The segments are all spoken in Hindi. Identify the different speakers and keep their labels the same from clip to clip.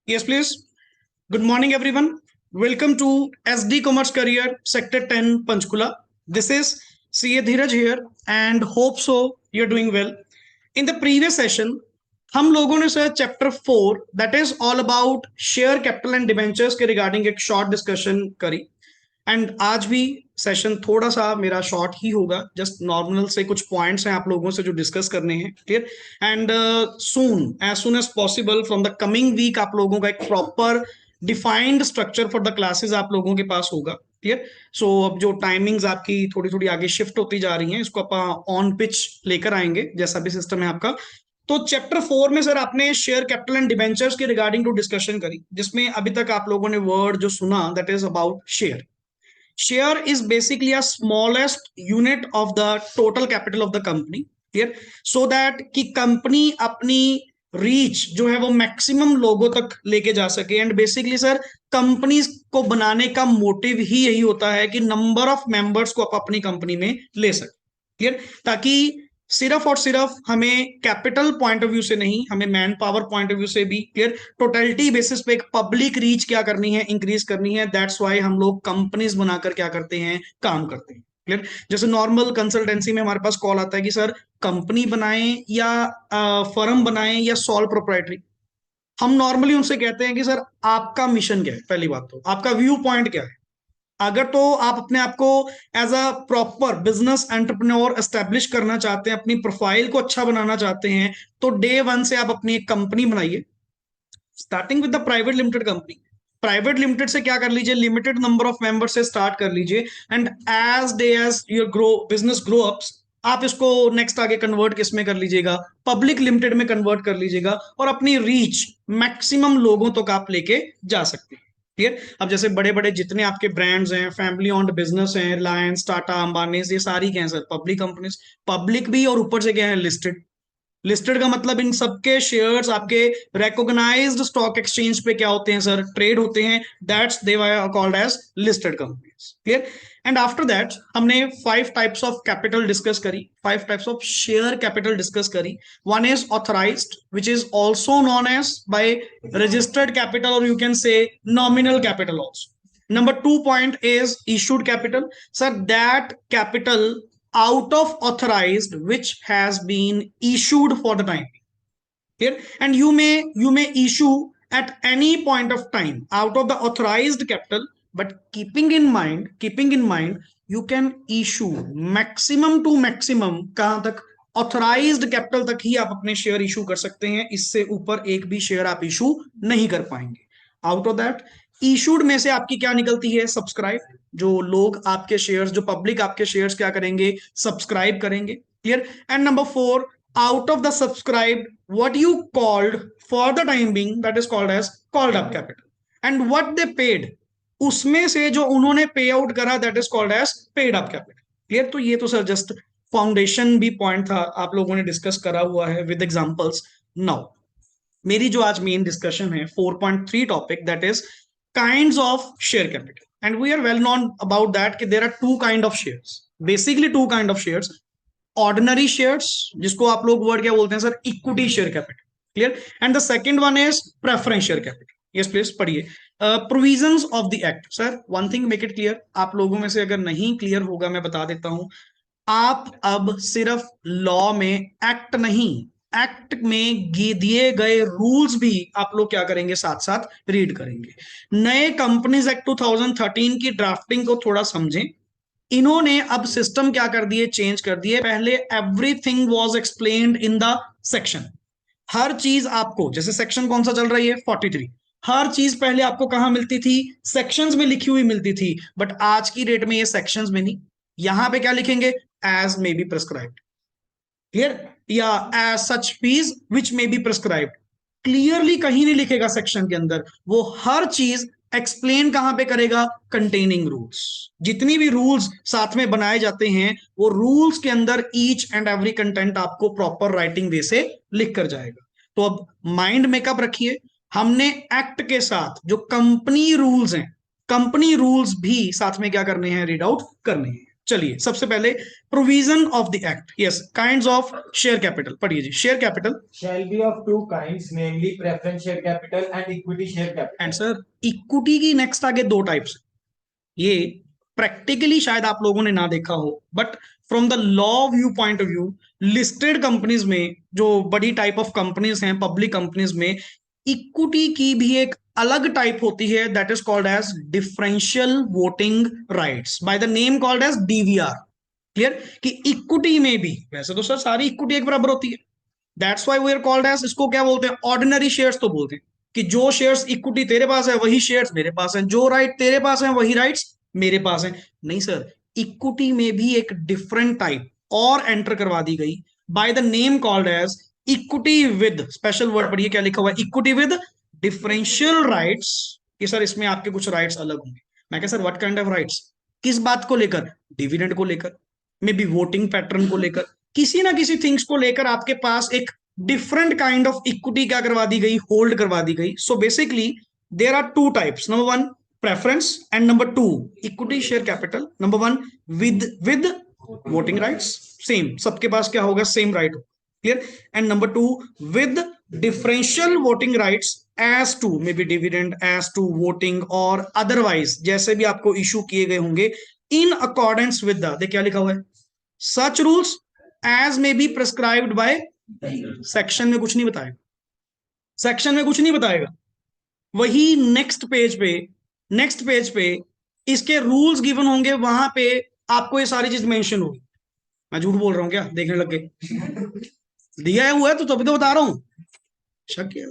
Speaker 1: Yes, please. Good morning, everyone. Welcome to SD Commerce Career Sector 10 Panchkula. This is CA Dheeraj here and hope so you're doing well. In the previous session, हम लोगों ने sir chapter 4 that is all about share capital and debentures के रिगार्डिंग एक शॉर्ट डिस्कशन करी एंड आज भी सेशन थोड़ा सा मेरा शॉर्ट ही होगा, जस्ट नॉर्मल से कुछ पॉइंट्स हैं आप लोगों से जो डिस्कस करने हैं, clear. And soon as possible from the coming week आप लोगों का एक proper defined structure for the classes आप लोगों के पास होगा, क्लियर। सो अब जो टाइमिंग्स आपकी थोड़ी थोड़ी आगे शिफ्ट होती जा रही हैं, इसको आप ऑन पिच लेकर आएंगे जैसा भी सिस्टम है आपका। तो चैप्टर 4 में सर आपने शेयर कैपिटल एंड डिबेंचर्स के रिगार्डिंग टू डिस्कशन करी, जिसमें अभी तक आप लोगों ने वर्ड जो सुना that is about share. Share is basically a smallest unit of the total capital of the company, clear, so that कि कंपनी अपनी रीच जो है वो मैक्सिमम लोगों तक लेके जा सके। एंड बेसिकली सर कंपनी को बनाने का मोटिव ही यही होता है कि नंबर ऑफ मेंबर्स को आप अपनी कंपनी में ले सके, क्लियर, ताकि सिर्फ और सिर्फ हमें कैपिटल पॉइंट ऑफ व्यू से नहीं, हमें man power point of view से भी, क्लियर, टोटलिटी बेसिस पे एक पब्लिक रीच क्या करनी है, इंक्रीज करनी है। दैट्स वाई हम लोग कंपनीज बनाकर क्या करते हैं, काम करते हैं, क्लियर। जैसे नॉर्मल कंसल्टेंसी में हमारे पास कॉल आता है कि सर कंपनी बनाएं या फर्म बनाएं या सॉल्व प्रोप्राइटरी। हम नॉर्मली उनसे कहते हैं कि सर आपका मिशन क्या है, पहली बात तो आपका व्यू पॉइंट क्या है। अगर तो आप अपने आप को as a proper business entrepreneur establish करना चाहते हैं, अपनी प्रोफाइल को अच्छा बनाना चाहते हैं, तो डे वन से आप अपनी एक कंपनी बनाइए, starting with the private limited company. Private limited से क्या कर लीजिए, लिमिटेड नंबर ऑफ मेंबर से स्टार्ट कर लीजिए and as day as your grow business grow ups आप इसको नेक्स्ट आगे कन्वर्ट किस में कर लीजिएगा, पब्लिक लिमिटेड में कन्वर्ट कर लीजिएगा और अपनी रीच मैक्सिमम लोगों तक आप लेके जा सकते हैं, क्लियर। अब जैसे बड़े बड़े जितने आपके ब्रांड्स हैं, फैमिली ओन्ड बिजनेस हैं, रिलायंस, टाटा, अंबानी, ये सारी क्या है सर, पब्लिक कंपनीज। पब्लिक भी और ऊपर से क्या है, लिस्टेड। लिस्टेड का मतलब इन सबके शेयर्स आपके रिकॉग्नाइज्ड स्टॉक एक्सचेंज पे क्या होते हैं सर, ट्रेड होते हैं। That's they are called as listed companies, clear. And after that हमने 5 टाइप्स ऑफ कैपिटल डिस्कस करी, 5 types of share capital discuss करी। One is authorised which is also known as by registered capital और you can say nominal capital also. Number 2 point is issued capital. Sir, that capital out of authorized which has been issued for the time here, and you may issue at any point of time out of the authorized capital, but keeping in mind you can issue maximum to maximum कहां तक, ऑथराइज्ड कैपिटल तक ही आप अपने शेयर इशू कर सकते हैं, इससे ऊपर एक भी शेयर आप इशू नहीं कर पाएंगे। आउट ऑफ दैट इशूड में से आपकी क्या निकलती है, सब्सक्राइब। जो लोग आपके शेयर्स, जो पब्लिक आपके शेयर्स क्या करेंगे, सब्सक्राइब करेंगे, clear. And number 4, out of the subscribe what you called for the time being that is called as called up capital, and what they paid, उसमें से जो उन्होंने पे आउट करा that is called as paid up capital, clear. तो ये तो सर जस्ट फाउंडेशन भी पॉइंट था, आप लोगों ने डिस्कस करा हुआ है विद एग्जांपल्स। नाउ मेरी जो आज मेन डिस्कशन है 4.3 topic that is kinds of share capital, and we are well known about that कि there are two kind of shares, basically two kind of shares, ordinary shares जिसको आप लोग वर्ड क्या बोलते हैं sir, equity share capital, clear, and the second one is preference share capital. yes please पढ़िए provisions of the act. sir one thing make it clear, आप लोगों में से अगर नहीं क्लियर होगा मैं बता देता हूं, आप अब सिर्फ लॉ में एक्ट नहीं, एक्ट में दिए गए रूल्स भी आप लोग क्या करेंगे, साथ साथ रीड करेंगे। नए कंपनीज एक्ट 2013 की ड्राफ्टिंग को थोड़ा समझें। इन्होंने अब सिस्टम क्या कर दिए, चेंज कर दिए। पहले everything was explained in the section, हर चीज आपको, जैसे सेक्शन कौन सा चल रही है 43, हर चीज पहले आपको कहां मिलती थी, सेक्शंस में लिखी हुई मिलती थी। बट आज की डेट में ये सेक्शंस में नहीं, यहां पे क्या लिखेंगे, as may be prescribed, clear, या as such fees which may be prescribed. Clearly कहीं नहीं लिखेगा सेक्शन के अंदर, वो हर चीज एक्सप्लेन कहां पे करेगा, कंटेनिंग रूल्स। जितनी भी रूल्स साथ में बनाए जाते हैं वो रूल्स के अंदर ईच एंड एवरी कंटेंट आपको प्रॉपर राइटिंग वे से लिख कर जाएगा। तो अब माइंड मेकअप रखिए, हमने एक्ट के साथ जो कंपनी रूल्स हैं, कंपनी रूल्स भी साथ में क्या करने हैं, रीड आउट करने हैं। चलिए सबसे पहले provision of the act, yes, kinds of share capital पढ़िए जी। Share capital
Speaker 2: shall be of two kinds, namely preference share capital and equity share
Speaker 1: and
Speaker 2: capital.
Speaker 1: Sir equity की नेक्स्ट आगे दो टाइप्स, ये प्रैक्टिकली शायद आप लोगों ने ना देखा हो, but from the law view point of view listed companies में, जो बड़ी टाइप ऑफ कंपनीज हैं पब्लिक कंपनीज में, इक्विटी की भी एक अलग टाइप होती है, that is called as differential voting rights by the name called as DVR. Clear कि इक्विटी में भी, वैसे तो सर सारी इक्विटी एक बराबर होती है, that's why we are called as, इसको क्या बोलते हैं, ऑर्डिनरी शेयर्स तो बोलते हैं कि जो शेयर्स इक्विटी तेरे पास है वही शेयर्स मेरे पास हैं, जो राइट तेरे पास है वही राइट्स मेरे पास हैं। नहीं सर, इक्विटी में भी एक डिफरेंट टाइप और एंटर करवा दी गई by the name called as equity with, special word पढ़िए क्या लिखा हुआ है, इक्विटी विद डिफरेंशियल राइट्स। कि सर इसमें आपके कुछ राइट्स अलग होंगे। मैं क्या sir what kind of rights, किस बात को लेकर, डिविडेंड को लेकर, मे बी वोटिंग पैटर्न को लेकर, किसी ना किसी थिंग्स को लेकर आपके पास एक डिफरेंट काइंड ऑफ इक्विटी क्या करवा दी गई, होल्ड करवा दी गई। So basically there are two types, number one preference and number two equity share capital. Number one with voting rights, same सबके पास क्या होगा, सेम राइट हो, clear. And number two with differential voting rights as to may be dividend, as to voting और अदरवाइज जैसे भी आपको इशू किए गए होंगे इन अकॉर्डेंस विद द, देख क्या लिखा हुआ है, such rules as may be prescribed by, section में कुछ नहीं बताएगा, सेक्शन में कुछ नहीं बताएगा, वही नेक्स्ट पेज पे इसके रूल्स गिवन होंगे, वहां पे आपको ये सारी चीज मेंशन होगी। मैं झूठ बोल रहा हूँ क्या, देखने लग गए, दिया हुआ है तो तभी तो बता रहा हूँ, शक है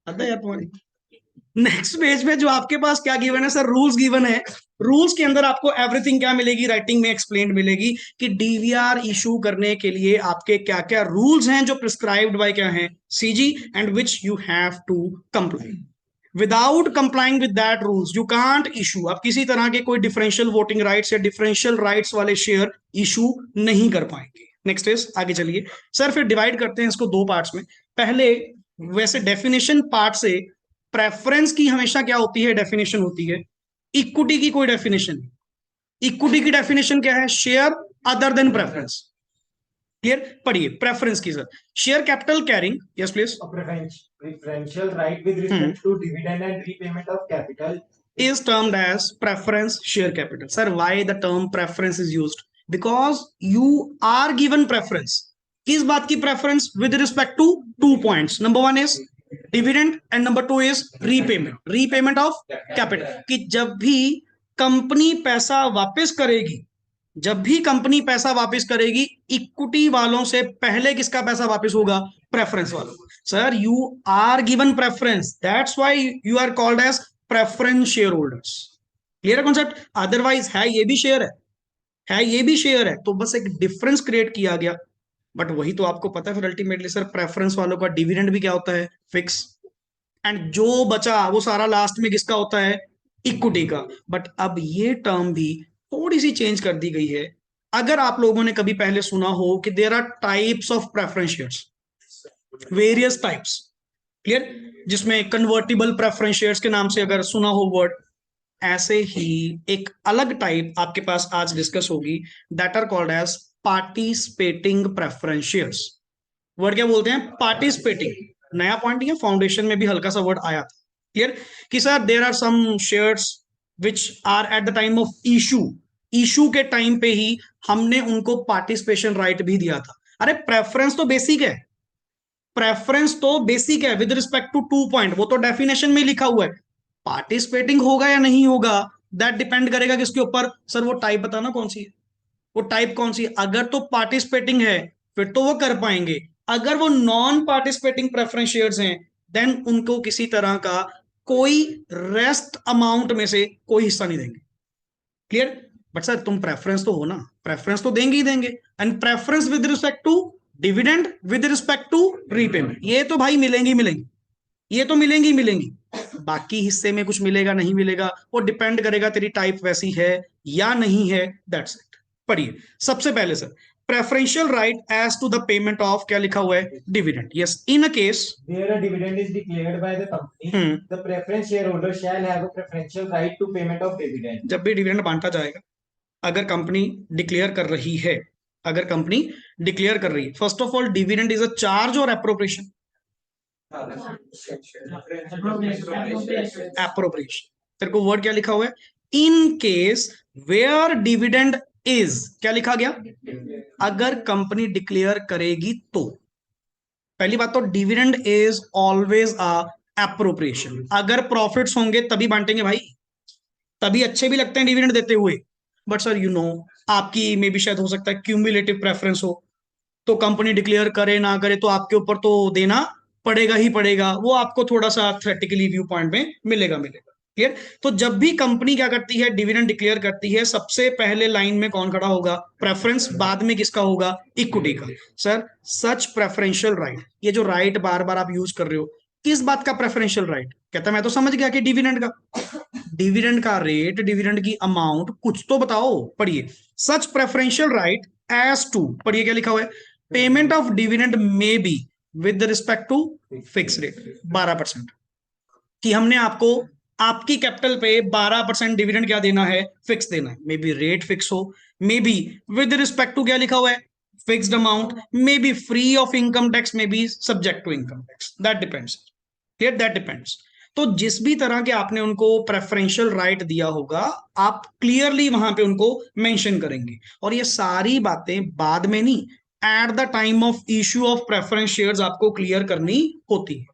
Speaker 1: आता है यार तुम्हारी। नेक्स्ट पेज पे जो आपके पास क्या गिवन है सर, रूल्स गिवन है। रूल्स के अंदर आपको एवरीथिंग क्या मिलेगी, राइटिंग में एक्सप्लेन मिलेगी कि डीवीआर इशू करने के लिए आपके क्या क्या रूल्स हैं जो प्रिस्क्राइब्ड बाय क्या है, CG, and which you have to comply. Without complying with that rules you can't issue, आप किसी तरह के कोई डिफरेंशियल वोटिंग राइट्स या डिफरेंशियल राइट्स वाले शेयर इशू नहीं कर पाएंगे। नेक्स्ट इज, आगे चलिए सर, फिर डिवाइड करते हैं इसको दो पार्ट्स में। पहले वैसे डेफिनेशन पार्ट से, प्रेफरेंस की हमेशा क्या होती है, डेफिनेशन होती है, इक्विटी की कोई डेफिनेशन नहीं। इक्विटी की डेफिनेशन क्या है, share other than preference. Clear, पढ़िए प्रेफरेंस की sir, share capital carrying, yes please,
Speaker 2: preferential right with respect to dividend and repayment of capital
Speaker 1: is termed as preference share capital. Sir, why the term preference is used? Because you are given preference. किस बात की preference? With respect to 2 points. Number one is dividend and number two is repayment of capital. कि जब भी कंपनी पैसा वापस करेगी, जब भी कंपनी पैसा वापस करेगी, इक्विटी वालों से पहले किसका पैसा वापस होगा, प्रेफरेंस वालों। Sir you are given preference, that's why you are called as preference share holders. Clear है कॉन्सेप्ट, अदरवाइज है ये भी शेयर है ये भी शेयर है, तो बस एक डिफरेंस क्रिएट किया गया। बट वही तो आपको पता है फिर अल्टीमेटली सर, प्रेफरेंस वालों का डिविडेंड भी क्या होता है, फिक्स, एंड जो बचा वो सारा लास्ट में किसका होता है, इक्विटी का। बट अब ये टर्म भी थोड़ी सी चेंज कर दी गई है। अगर आप लोगों ने कभी पहले सुना हो कि there are types of preference shares, various types, clear, जिसमें कन्वर्टिबल प्रेफरेंस शेयर्स के नाम से अगर सुना हो वर्ड, ऐसे ही एक अलग टाइप आपके पास आज डिस्कस होगी, that are called as participating preference shares. Word क्या बोलते हैं, पार्टिसिपेटिंग, नया पॉइंट है, फाउंडेशन में भी हल्का सा वर्ड आया था। क्लियर कि sir there are some shares which are at the time of issue के टाइम पे ही हमने उनको पार्टिसिपेशन राइट भी दिया था। अरे प्रेफरेंस तो बेसिक है, प्रेफरेंस तो बेसिक है विद रिस्पेक्ट टू 2 पॉइंट, वो तो डेफिनेशन में लिखा हुआ है। पार्टिसिपेटिंग होगा या नहीं होगा दैट डिपेंड करेगा किसके ऊपर, सर वो टाइप बताना कौन सी है, वो टाइप कौन सी है। अगर तो पार्टिसिपेटिंग है फिर तो वो कर पाएंगे, अगर वो नॉन पार्टिसिपेटिंग प्रेफरेंस शेयर्स हैं देन उनको किसी तरह का कोई रेस्ट अमाउंट में से कोई हिस्सा नहीं देंगे। क्लियर, बट सर तुम प्रेफरेंस तो हो ना, प्रेफरेंस तो देंगे ही देंगे, and preference with respect to dividend, with respect to repayment, ये तो भाई मिलेंगी, ये तो मिलेंगी। बाकी हिस्से में कुछ मिलेगा नहीं मिलेगा वो डिपेंड करेगा तेरी टाइप वैसी है या नहीं है, दैट्स इट। पढ़िए सबसे पहले sir, preferential right as to the payment of, क्या लिखा हुआ है, dividend. Yes, in a case
Speaker 2: where a dividend is declared by the company, the preference shareholder shall have a preferential right to payment of dividend.
Speaker 1: जब भी डिविडेंड बांटा जाएगा अगर कंपनी डिक्लेयर कर रही है, अगर कंपनी डिक्लेयर कर रही है, first of all dividend is a charge or appropriation? Appropriation. तेरे को वर्ड क्या लिखा हुआ है? In case where dividend is, क्या लिखा गया? अगर कंपनी डिक्लेयर करेगी तो। पहली बात तो dividend is always a appropriation. अगर प्रॉफिट्स होंगे तभी बांटेंगे भाई, तभी अच्छे भी लगते हैं डिविडेंड देते हुए। बट सर यू नो, आपकी मे भी शायद हो सकता है क्यूमुलेटिव प्रेफरेंस हो, तो कंपनी डिक्लेयर करे ना करे तो आपके ऊपर तो देना पड़ेगा ही पड़ेगा, वो आपको थोड़ा सा थ्रेटिकली व्यू पॉइंट में मिलेगा मिलेगा। क्लियर? तो जब भी कंपनी क्या करती है, डिविडेंड डिक्लेयर करती है, सबसे पहले लाइन में कौन खड़ा होगा? प्रेफरेंस। बाद में किसका होगा? इक्विटी का। सर सच प्रेफरेंशियल राइट, ये जो राइट बार बार आप यूज कर रहे हो, किस बात का प्रेफरेंशियल राइट? कहता मैं तो समझ गया कि डिविडेंड का। डिविडेंड का रेट, डिविडेंड की अमाउंट कुछ तो बताओ। पढ़िए, such preferential right as to, पढ़िए क्या लिखा हुआ है? Payment of dividend may be with respect to fix rate 12%, कि हमने आपको आपकी कैपिटल पे 12% डिविडेंड क्या देना है? फिक्स देना है। मे बी रेट फिक्स हो, may be with respect to क्या लिखा हुआ है? Fixed amount, may be free of income tax, may be subject to income tax, that depends. Clear? That depends. तो जिस भी तरह के आपने उनको प्रेफरेंशियल राइट दिया होगा, आप क्लियरली वहां पे उनको मेंशन करेंगे। और ये सारी बातें बाद में नहीं, eight the time of issue of preference shares आपको क्लियर करनी होती है।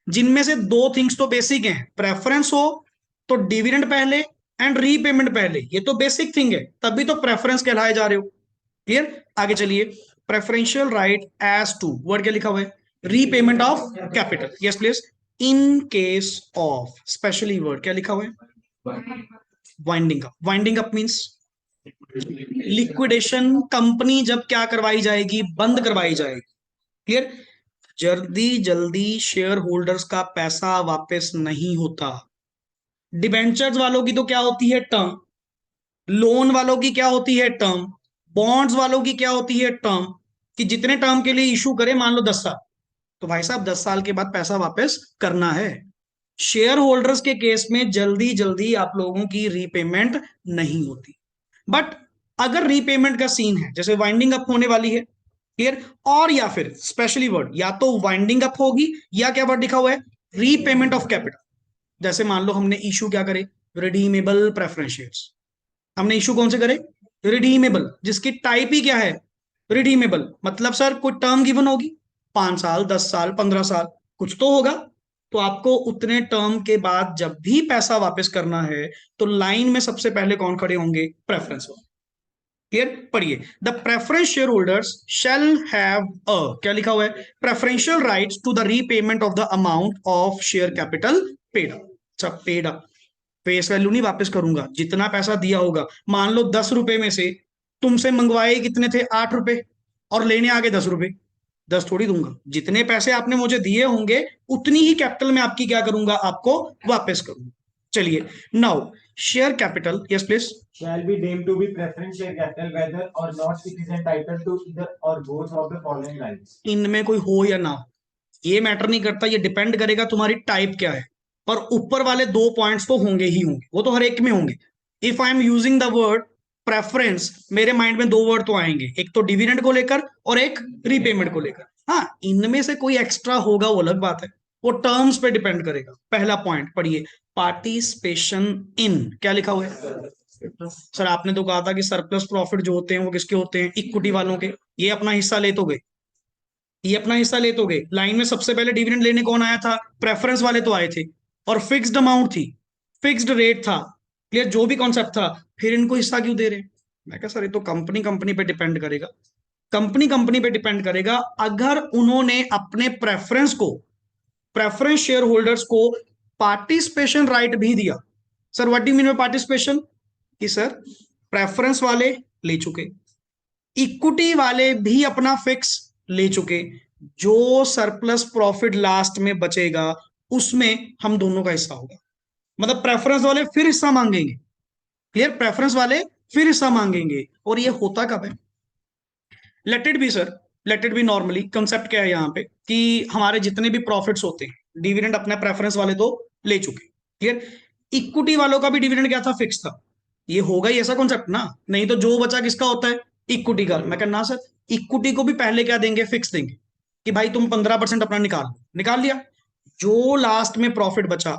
Speaker 1: जिनमें से दो थिंग्स तो बेसिक हैं, प्रेफरेंस हो तो डिविडेंड पहले एंड रीपेमेंट पहले, ये तो बेसिक थिंग है, तभी तो प्रेफरेंस कहलाए जा रहे हो। क्लियर? आगे चलिए। Preferential right as to, word क्या लिखा हुआ है? Repayment of capital. Yes please. In case of, specially word क्या लिखा हुआ है? Winding up. Winding up means liquidation. Company जब क्या करवाई जाएगी? बंद करवाई जाएगी। क्लियर? जल्दी जल्दी शेयर होल्डर्स का पैसा वापस नहीं होता। डिबेंचर्स वालों की तो क्या होती है? टर्म। लोन वालों की क्या होती है? टर्म। बॉन्ड्स वालों की क्या होती है? टर्म। कि जितने टर्म के लिए इशू करे, मान लो 10 साल, तो भाई साहब 10 साल के बाद पैसा वापस करना है। शेयर होल्डर्स के केस में जल्दी जल्दी आप लोगों की रीपेमेंट नहीं होती। बट अगर रीपेमेंट का सीन है, जैसे वाइंडिंग अप होने वाली है, क्लियर, और या फिर स्पेशली वर्ड, या तो वाइंडिंग अप होगी या क्या वर्ड लिखा हुआ है? Repayment of capital. जैसे मान लो हमने इशू क्या करे? Redeemable preference shares. हमने इशू कौन से करे? रिडीमेबल, जिसकी टाइप ही क्या है? रिडीमेबल। मतलब सर कोई टर्म गिवन होगी, 5 साल, 10 साल, 15 साल, कुछ तो होगा। तो आपको उतने टर्म के बाद जब भी पैसा वापस करना है, तो लाइन में सबसे पहले कौन खड़े होंगे? प्रेफरेंस। क्लियर? पढ़िए, the preference share holders shall have a, क्या लिखा हुआ है? Preferential rights to the repayment of the amount of share capital paid up. अच्छा, पेड अप, फेस वैल्यू नहीं वापस करूंगा, जितना पैसा दिया होगा। मान लो 10 रुपए में से तुमसे मंगवाए कितने थे? 8 रुपए, और लेने आगे 10 रुपए। 10 थोड़ी दूंगा, जितने पैसे आपने मुझे दिए होंगे उतनी ही कैपिटल में आपकी क्या करूंगा? आपको वापस करूंगा। चलिए, now share capital, yes please.
Speaker 2: shall be deemed to be preference share capital whether or not it is entitled to either or both of the following lines.
Speaker 1: इनमें कोई हो या ना हो, ये मैटर नहीं करता, ये डिपेंड करेगा तुम्हारी टाइप क्या है। पर ऊपर वाले 2 पॉइंट्स तो होंगे ही होंगे, वो तो हर एक में होंगे। If I am using the word preference, मेरे माइंड में 2 वर्ड तो आएंगे, एक तो डिविडेंड को लेकर और एक रीपेमेंट को लेकर। हाँ, इनमें से कोई एक्स्ट्रा होगा वो अलग बात है, वो टर्म्स पे डिपेंड करेगा। पहला पॉइंट पढ़िए, पार्टिसिपेशन इन, क्या लिखा हुआ है? सर आपने तो कहा था कि सरप्लस प्रॉफिट जो होते हैं वो किसके होते हैं? इक्विटी वालों के। ये अपना हिस्सा ले तो गए, ये अपना हिस्सा ले तो गए। लाइन में सबसे पहले डिविडेंड लेने कौन आया था? प्रेफरेंस वाले तो आए थे, और फिक्स्ड अमाउंट थी, फिक्स्ड रेट था। क्लियर? जो भी कॉन्सेप्ट था, फिर इनको हिस्सा क्यों दे रहे हैं? मैं कहा सर ये तो कंपनी कंपनी पे डिपेंड करेगा, कंपनी कंपनी पे डिपेंड करेगा। अगर उन्होंने अपने प्रेफरेंस को, प्रेफरेंस शेयर होल्डर्स को पार्टिसिपेशन राइट भी दिया। Sir what do mean by participation? कि सर प्रेफरेंस वाले ले चुके, इक्विटी वाले भी अपना फिक्स ले चुके, जो सरप्लस प्रॉफिट लास्ट में बचेगा उसमें हम दोनों का हिस्सा होगा। मतलब प्रेफरेंस वाले फिर हिस्सा मांगेंगे। क्लियर? प्रेफरेंस वाले फिर हिस्सा मांगेंगे। और ये होता कब है? Let it be sir, let it be normally concept क्या है यहाँ पे, कि हमारे जितने भी प्रॉफिट्स होते हैं, डिविडेंड अपने प्रेफरेंस वाले तो ले चुके। क्लियर? इक्विटी वालों का भी डिविडेंड क्या था? फिक्स था। ये होगा ही ऐसा कॉन्सेप्ट ना, नहीं तो जो बचा किसका होता है, इक्विटी का। मैं कहना सर इक्विटी को भी पहले क्या देंगे, फिक्स देंगे कि भाई तुम 15% अपना निकाल लिया, जो लास्ट में प्रॉफिट बचा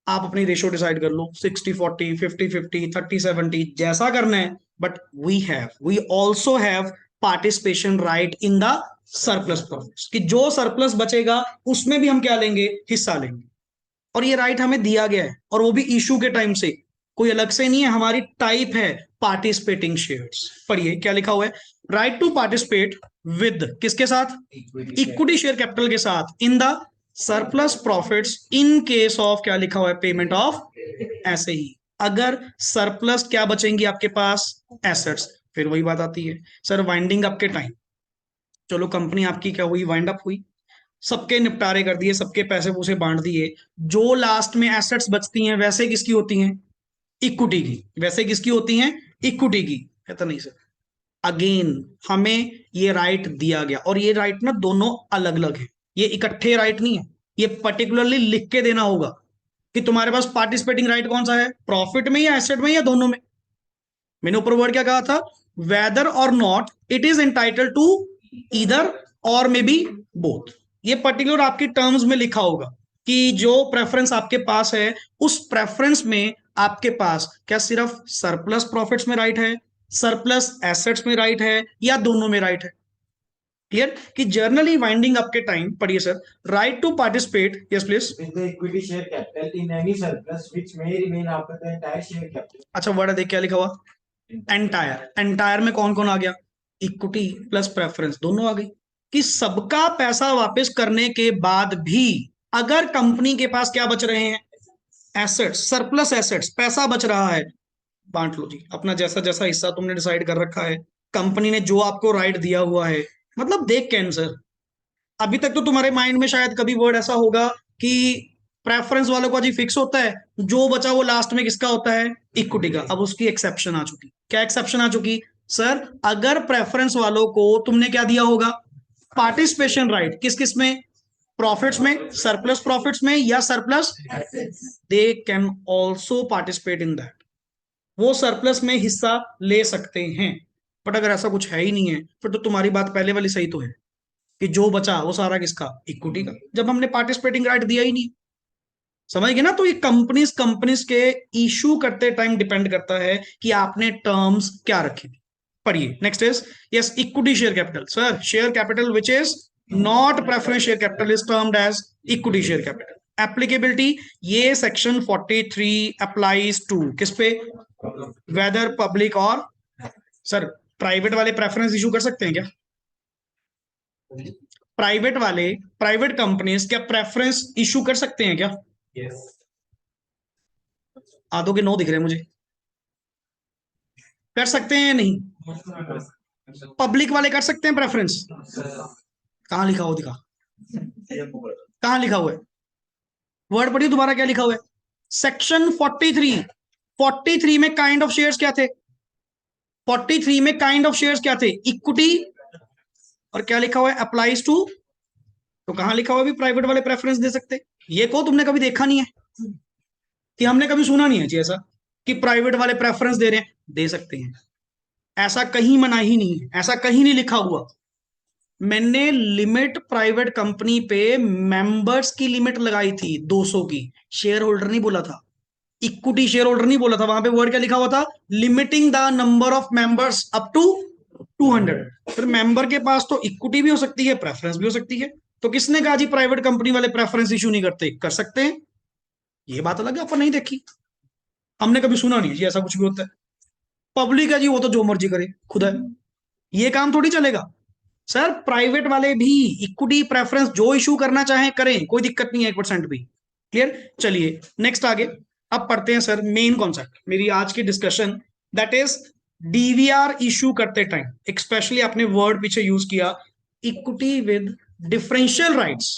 Speaker 1: आप अपनी रेशियो डिसाइड कर लो, 60-40, 50-50, 30-70, जैसा करना है। But we also have participation right in the surplus profits, कि जो सरप्लस बचेगा उसमें भी हम क्या लेंगे, हिस्सा लेंगे। और ये राइट हमें दिया गया है, और वो भी इशू के टाइम से, कोई अलग से नहीं है, हमारी टाइप है पार्टिसिपेटिंग शेयर्स। पढ़िए क्या लिखा हुआ है, राइट टू पार्टिसिपेट विद किसके साथ, इक्विटी शेयर कैपिटल के साथ, इन the surplus profits in case of, क्या लिखा हुआ है, पेमेंट ऑफ, ऐसे ही अगर सरप्लस क्या बचेंगी आपके पास, एसेट्स। फिर वही बात आती है सर, वाइंडिंग अप के टाइम, चलो कंपनी आपकी क्या हुई, वाइंड अप हुई, सबके निपटारे कर दिए, सबके पैसे पूसे बांट दिए, जो लास्ट में एसेट्स बचती हैं वैसे किसकी होती हैं, इक्विटी की। वैसे किसकी होती हैं, इक्विटी की। कहता नहीं सर, अगेन हमें ये राइट दिया गया, और ये राइट ना दोनों अलग अलग है, ये इकट्ठे राइट नहीं है, ये पर्टिकुलरली लिख के देना होगा कि तुम्हारे पास पार्टिसिपेटिंग राइट कौन सा है, प्रॉफिट में या एसेट में या दोनों में। मैंने ऊपर वर्ड क्या कहा था, whether or not it is entitle to either or may be both. ये पर्टिकुलर आपकी टर्म्स में लिखा होगा कि जो प्रेफरेंस आपके पास है, उस प्रेफरेंस में आपके पास क्या सिर्फ सरप्लस प्रॉफिट्स में राइट है, सरप्लस एसेट्स में राइट है, या दोनों में राइट है। क्लियर कि जर्नली वाइंडिंग अप के टाइम, पढ़िए sir, right to participate, yes please.
Speaker 2: with the equity share capital in any surplus which may remain after the entire share capital.
Speaker 1: अच्छा वर्ड देख क्या लिखा हुआ, एंटायर में कौन कौन आ गया, इक्विटी प्लस प्रेफरेंस दोनों आ गई, कि सबका पैसा वापस करने के बाद भी अगर कंपनी के पास क्या बच रहे हैं, एसेट्स, सरप्लस एसेट्स, पैसा बच रहा है, बांट लो जी अपना जैसा जैसा हिस्सा तुमने डिसाइड कर रखा है, कंपनी ने जो आपको राइट दिया हुआ है। मतलब देख कैंसर, अभी तक तो तुम्हारे माइंड में शायद कभी वर्ड ऐसा होगा कि प्रेफरेंस वालों का जी फिक्स होता है, जो बचा वो लास्ट में किसका होता है, इक्विटी का। अब उसकी एक्सेप्शन आ चुकी, क्या एक्सेप्शन आ चुकी सर, अगर प्रेफरेंस वालों को तुमने क्या दिया होगा, पार्टिसिपेशन राइट, किस किस में, प्रॉफिट्स में, सरप्लस प्रॉफिट्स में या surplus, they can also participate in that, वो सरप्लस में हिस्सा ले सकते हैं। बट अगर ऐसा कुछ है ही नहीं है, फिर तो तुम्हारी बात पहले वाली सही तो है कि जो बचा वो सारा किसका, इक्विटी का, जब हमने पार्टिसिपेटिंग राइट दिया ही नहीं। समझ गए ना, तो ये कंपनीज कंपनीज के इशू करते टाइम डिपेंड करता है कि आपने टर्म्स क्या रखे। पढ़िए next is, yes equity share capital, sir share capital which is not preference share capital is termed as equity share capital. Applicability, ये सेक्शन 43 अप्लाइज टू किस पे, whether public or, sir private वाले प्रेफरेंस इशू कर सकते हैं क्या, प्राइवेट वाले, प्राइवेट कंपनीज क्या प्रेफरेंस इशू कर सकते हैं क्या,
Speaker 2: Yes.
Speaker 1: आधों के नो दिख रहे हैं मुझे, कर सकते हैं या नहीं, पब्लिक वाले कर सकते हैं प्रेफरेंस, कहां लिखा हुआ दिखा, कहां लिखा हुआ है, वर्ड पढ़िए दोबारा क्या लिखा हुआ है, सेक्शन 43, 43 में काइंड ऑफ शेयर्स क्या थे, 43 में काइंड ऑफ शेयर्स क्या थे, इक्विटी, और क्या लिखा हुआ है, अप्लाइज टू, तो कहां लिखा हुआ है भी प्राइवेट वाले प्रेफरेंस दे सकते, ये को तुमने कभी देखा नहीं है कि हमने कभी सुना नहीं है जी ऐसा कि प्राइवेट वाले प्रेफरेंस दे रहे हैं, दे सकते हैं, ऐसा कहीं मना ही नहीं है, ऐसा कहीं नहीं लिखा हुआ। मैंने लिमिट प्राइवेट कंपनी पे मेंबर्स की लिमिट लगाई थी 200 की, शेयर होल्डर नहीं बोला था, इक्विटी शेयर होल्डर नहीं बोला था, वहां पे वर्ड क्या लिखा हुआ था, limiting the number of members up to 200। फिर मेंबर के पास तो इक्विटी भी हो सकती है, प्रेफरेंस भी हो सकती है, तो किसने कहा जी प्राइवेट कंपनी वाले प्रेफरेंस इशू नहीं करते, कर सकते हैं, ये बात अलग है, अपन नहीं देखी, हमने कभी सुना नहीं जी ऐसा कुछ भी होता है। पब्लिक है जी, वो तो जो मर्जी करे खुदा है, ये काम थोड़ी चलेगा सर, प्राइवेट वाले भी इक्विटी प्रेफरेंस जो इशू करना चाहें करें, कोई दिक्कत नहीं है 1% भी। क्लियर, चलिए नेक्स्ट आगे, अब पढ़ते हैं सर मेन कॉन्सेप्ट मेरी आज की discussion, that is DVR issue करते टाइम, स्पेशली आपने वर्ड पीछे यूज किया, इक्विटी विद डिफरेंशियल राइट्स।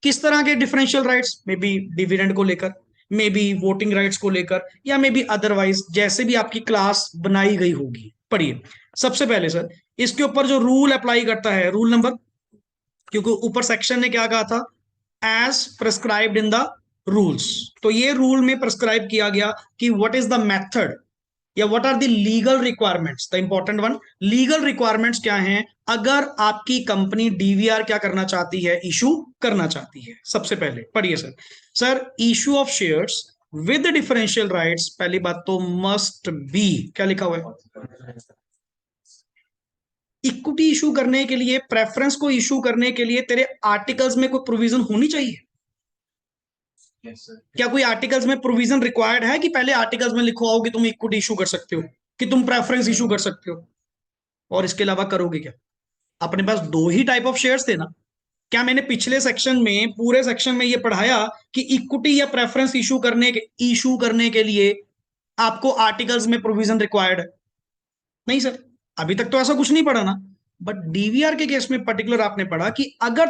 Speaker 1: किस तरह के differential rights, may be dividend को लेकर, मे बी वोटिंग राइट्स को लेकर, या मे बी अदरवाइज, जैसे भी आपकी क्लास बनाई गई होगी। पढ़िए सबसे पहले सर, इसके ऊपर जो रूल अप्लाई करता है, रूल नंबर, क्योंकि ऊपर सेक्शन ने क्या कहा था, as prescribed in the rules, तो ये रूल में प्रिस्क्राइब किया गया कि व्हाट इज द मेथड या what are the legal requirements, the important one, legal requirements क्या हैं अगर आपकी कंपनी डीवीआर क्या करना चाहती है, इशू करना चाहती है। सबसे पहले पढ़िए sir. Sir issue of shares with differential rights, पहली बात तो मस्ट बी, क्या लिखा हुआ है, इक्विटी इशू करने के लिए, प्रेफरेंस को इशू करने के लिए तेरे आर्टिकल्स में कोई प्रोविजन होनी चाहिए। क्या कोई आर्टिकल्स में प्रोविजन रिक्वायर्ड है कि पहले आर्टिकल्स में लिखो आओ कि तुम इक्विटी इशू कर सकते हो, कि तुम प्रेफरेंस इशू कर सकते हो, और इसके अलावा करोगे क्या? अपने पास दो ही टाइप ऑफ शेयर्स थे ना। क्या मैंने पिछले सेक्शन में, पूरे सेक्शन में ये पढ़ाया कि इक्विटी या प्रेफरेंस इशू करने के लिए आपको आर्टिकल्स में प्रोविजन रिक्वायर्ड है? नहीं सर, अभी तक तो ऐसा कुछ नहीं पढ़ा ना। बट डीवीआर के केस में पर्टिकुलर आपने पढ़ा कि अगर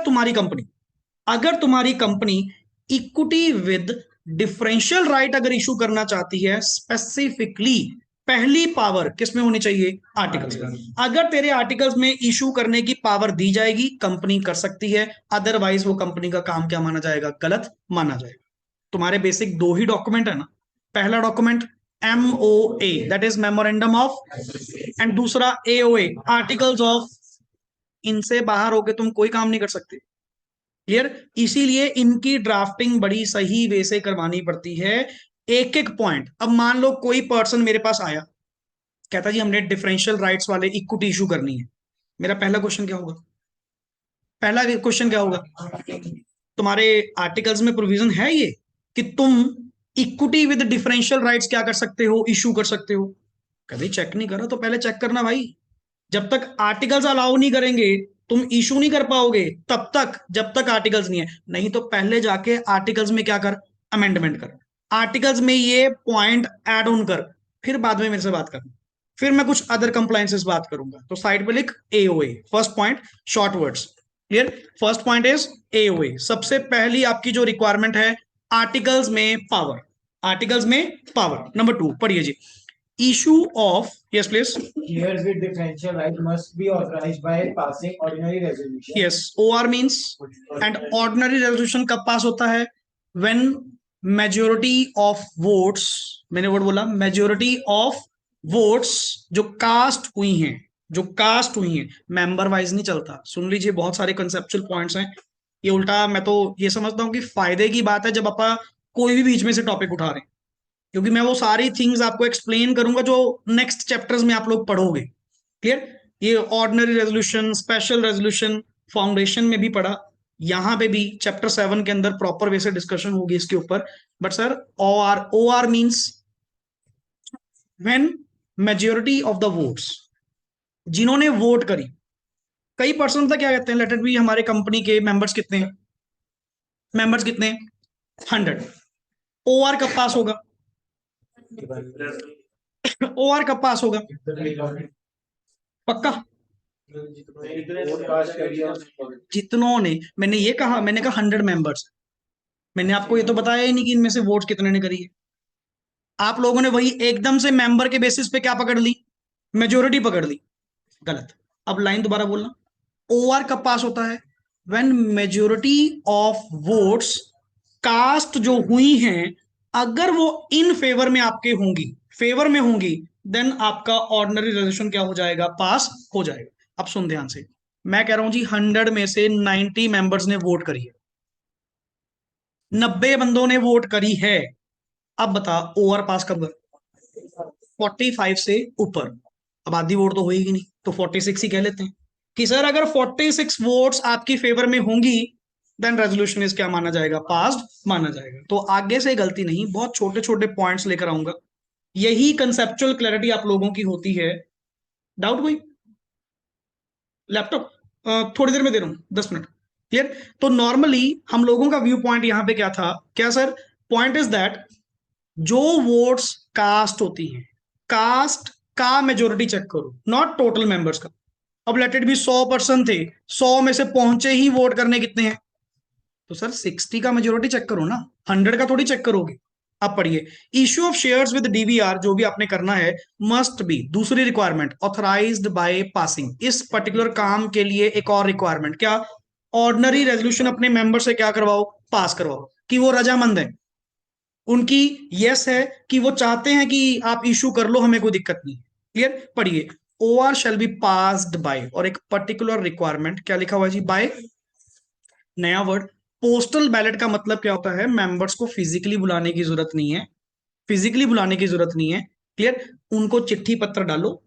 Speaker 1: तुम्हारी company equity with differential right अगर इशू करना चाहती है, स्पेसिफिकली पहली पावर किसमें होनी चाहिए, आर्टिकल्स में। अगर तेरे आर्टिकल्स में इशू करने की पावर दी जाएगी, कंपनी कर सकती है, अदरवाइज वो कंपनी का काम क्या माना जाएगा, गलत माना जाएगा। तुम्हारे बेसिक दो ही डॉक्यूमेंट है ना, पहला document MOA that is memorandum of, and दूसरा AOA आर्टिकल्स ऑफ। इनसे बाहर होके तुम कोई काम नहीं कर सकते। क्लियर? इसीलिए इनकी ड्राफ्टिंग बड़ी सही वे से करवानी पड़ती है, एक एक पॉइंट। अब मान लो कोई पर्सन मेरे पास आया, कहता जी हमने डिफरेंशियल राइट्स वाले इक्विटी इशू करनी है। मेरा पहला क्वेश्चन क्या होगा, तुम्हारे आर्टिकल्स में प्रोविजन है ये कि तुम इक्विटी विद डिफरेंशियल राइट्स क्या कर सकते हो, इशू कर सकते हो? कभी चेक नहीं करा तो पहले चेक करना भाई। जब तक आर्टिकल्स अलाउ नहीं करेंगे तुम इशू नहीं कर पाओगे, तब तक जब तक आर्टिकल्स नहीं है। नहीं तो पहले जाके आर्टिकल्स में क्या कर, अमेंडमेंट कर, आर्टिकल्स में ये पॉइंट ऐड ऑन कर, फिर बाद में मेरे से बात करना, फिर मैं कुछ अदर कंप्लायंसेस बात करूंगा। तो साइड पे लिख AOA, first point, short words. Clear? First point is AOA। सबसे पहली आपकी जो रिक्वायरमेंट है, आर्टिकल्स में पावर, आर्टिकल्स में पावर। नंबर 2 पढ़िए जी, issue of, yes please,
Speaker 2: Shares with differential right must be authorized by passing ordinary resolution.
Speaker 1: yes, OR means, and ordinary resolution कब पास होता है, when majority of votes, मैंने वर्ड बोला majority of votes जो कास्ट हुई हैं, मेंबर वाइज नहीं चलता। सुन लीजिए, बहुत सारे कंसेप्चुअल पॉइंट्स हैं। ये उल्टा मैं तो ये समझता हूं कि फायदे की बात है जब आप कोई भी बीच में से टॉपिक उठा रहे हैं, क्योंकि मैं वो सारी थिंग्स आपको एक्सप्लेन करूंगा जो नेक्स्ट चैप्टर्स में आप लोग पढ़ोगे। क्लियर? ये ordinary resolution, special resolution foundation में भी पढ़ा, यहां पे भी चैप्टर 7 के अंदर प्रॉपर वे से डिस्कशन होगी इसके ऊपर। But sir OR means when majority of the votes, जिन्होंने वोट करी, कई पर्सन था क्या कहते हैं, लेट इट बी हमारे कंपनी के मेंबर्स कितने हैं, 100। OR कब पास होगा, OR कब पास होगा, पक्का? जितनों ने, मैंने ये कहा, मैंने कहा 100 मेंबर्स, मैंने आपको ये तो बताया ही नहीं कि इनमें से वोट कितने ने करी है। आप लोगों ने वही एकदम से मेंबर के बेसिस पे क्या पकड़ ली, मेजोरिटी पकड़ ली, गलत। अब लाइन दोबारा बोलना, OR कब पास होता है, when majority of votes cast जो हुई हैं, अगर वो इन फेवर में आपके होंगी, फेवर में होंगी, देन आपका ऑर्डिनरी रेजोल्यूशन क्या हो जाएगा, पास हो जाएगा। अब सुन ध्यान से, मैं कह रहा हूं जी 100 में से 90 मेंबर्स ने वोट करी है, 90 बंदों ने वोट करी है। अब बता OR पास कब, 45 से ऊपर। अब आधी वोट तो होगी नहीं, तो 46 ही कह लेते हैं कि सर अगर 46 वोट्स आपकी फेवर में होंगी, देन रेजोल्यूशन इज क्या माना जाएगा, पास्ड माना जाएगा। तो आगे से गलती नहीं, बहुत छोटे छोटे पॉइंट्स लेकर आऊंगा, यही कंसेप्चुअल क्लैरिटी आप लोगों की होती है। डाउट कोई? लैपटॉप थोड़ी देर में दे रहा हूं, 10 मिनट। क्लियर? तो नॉर्मली हम लोगों का व्यू पॉइंट यहां पे क्या था, क्या सर, पॉइंट इज दैट जो वोट्स कास्ट होती हैं, कास्ट का मेजोरिटी चेक करो, नॉट टोटल मेंबर्स का। अब लेट इट बी 100% थे, 100 में से पहुंचे ही वोट करने कितने हैं, तो सर 60 का मेजोरिटी चेक करो ना, 100 का थोड़ी चेक करोगे। अब पढ़िए, issue of shares with DVR जो भी आपने करना है, मस्ट बी, दूसरी रिक्वायरमेंट, ऑथराइज्ड बाय पासिंग। इस पर्टिकुलर काम के लिए एक और रिक्वायरमेंट क्या, ऑर्डिनरी रेजोल्यूशन अपने मेंबर से क्या करवाओ, पास करवाओ, कि वो रजामंद है। उनकी यस है कि वो चाहते हैं कि आप इशू कर लो, हमें कोई दिक्कत नहीं। क्लियर, पढ़िए। OR shall be passed by, और एक पर्टिकुलर रिक्वायरमेंट क्या लिखा हुआ है जी, बाय, नया वर्ड। पोस्टल बैलेट का मतलब क्या होता है, मेंबर्स को फिजिकली बुलाने की जरूरत नहीं है, फिजिकली बुलाने की जरूरत नहीं है। क्लियर, उनको चिट्ठी पत्र डालो,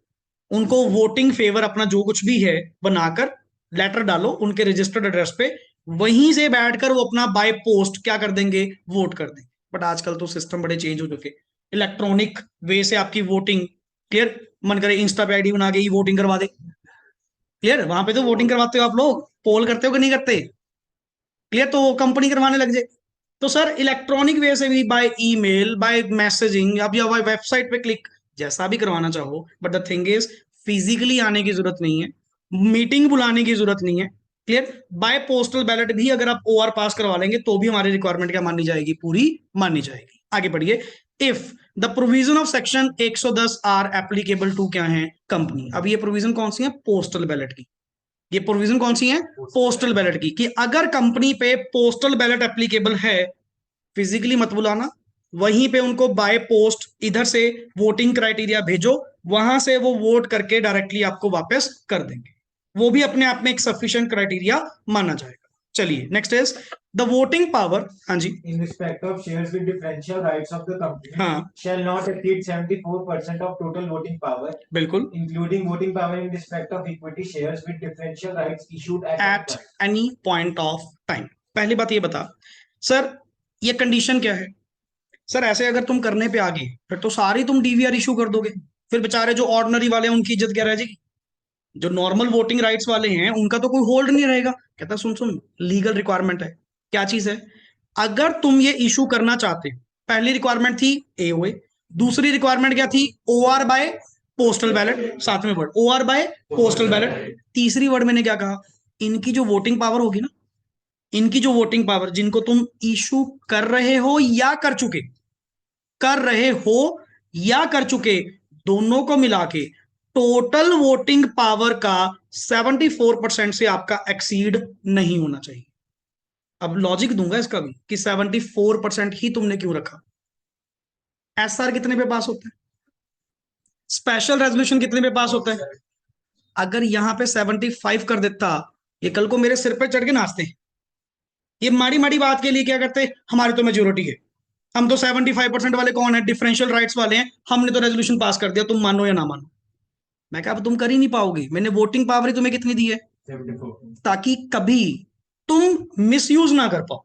Speaker 1: उनको वोटिंग फेवर अपना जो कुछ भी है बनाकर लेटर डालो उनके रजिस्टर्ड एड्रेस पे, वहीं से बैठकर वो अपना बाय पोस्ट क्या कर देंगे, वोट कर देंगे। बट आजकल तो सिस्टम बड़े चेंज हो चुके, इलेक्ट्रॉनिक वे से आपकी वोटिंग। क्लियर, मन करे इंस्टा पे आईडी बना के ही वोटिंग करवा दे। क्लियर, वहां पे तो वोटिंग करवाते हो आप लोग, पोल करते हो कि नहीं करते? क्लियर, तो कंपनी करवाने लग जाए। तो सर इलेक्ट्रॉनिक वे से भी, बाय ईमेल, बाय मैसेजिंग, अब या बाय वेबसाइट पे क्लिक, जैसा भी करवाना चाहो, but the thing is physically आने की जरूरत नहीं है, मीटिंग बुलाने की जरूरत नहीं है। क्लियर, बाय पोस्टल बैलेट भी अगर आप OR पास करवा लेंगे तो भी हमारी रिक्वायरमेंट क्या मानी जाएगी, पूरी मानी जाएगी। आगे बढ़िए। If the provision of section 110 are applicable to क्या है, कंपनी। अब ये प्रोविजन कौन सी है, पोस्टल बैलेट की। ये प्रोविजन कौन सी है, पोस्टल बैलेट की, कि अगर कंपनी पे पोस्टल बैलेट एप्लीकेबल है, फिजिकली मत बुलाना, वहीं पे उनको बाय पोस्ट इधर से वोटिंग क्राइटेरिया भेजो, वहां से वो वोट करके डायरेक्टली आपको वापस कर देंगे। वो भी अपने आप में एक सफिशिएंट क्राइटेरिया माना जाएगा। चलिए next is the voting power. हाँ जी,
Speaker 2: In respect of shares with differential rights of the company,
Speaker 1: हाँ
Speaker 2: shall not exceed 74% of total voting power,
Speaker 1: बिल्कुल,
Speaker 2: including voting power in respect of equity shares with differential rights issued at any
Speaker 1: at
Speaker 2: point.
Speaker 1: Any point of time. पहली बात ये बता सर, ये कंडीशन क्या है? सर ऐसे अगर तुम करने पे आ गए फिर तो सारी तुम DVR इशू कर दोगे, फिर बेचारे जो ऑर्डिनरी वाले हैं उनकी इज्जत क्या रह जाएगी? जो नॉर्मल वोटिंग राइट्स वाले हैं उनका तो कोई होल्ड नहीं रहेगा। कहता सुन सुन, लीगल रिक्वायरमेंट है। क्या चीज है? अगर तुम ये इशू करना चाहते हो, पहली रिक्वायरमेंट थी AOA, दूसरी रिक्वायरमेंट क्या थी, OR बाय पोस्टल बैलेट, सातवें word OR by postal ballot, तीसरी वर्ड मैंने क्या कहा, इनकी जो वोटिंग पावर होगी ना, इनकी जो वोटिंग पावर, जिनको तुम इशू कर रहे हो या कर चुके, कर रहे हो या कर चुके, दोनों को मिला के टोटल वोटिंग पावर का 74% से आपका एक्सीड नहीं होना चाहिए। अब लॉजिक दूंगा इसका भी कि 74% ही तुमने क्यों रखा। SR कितने पे पास होता है, स्पेशल रेजोल्यूशन कितने पे पास होता है? अगर यहां पे 75 कर देता, ये कल को मेरे सिर पे चढ़ के नाचते। ये माड़ी माड़ी बात के लिए क्या करते, हमारी तो मेजोरिटी है, हम तो 75% वाले कौन है, डिफरेंशियल राइट्स वाले हैं, हमने तो रेजोल्यूशन पास कर दिया, तुम मानो या ना मानो। मैं कहा अब तुम कर ही नहीं पाओगे, मैंने वोटिंग पावर ही तुम्हें कितनी दी है,
Speaker 2: 74.
Speaker 1: ताकि कभी तुम मिसयूज ना कर पाओ।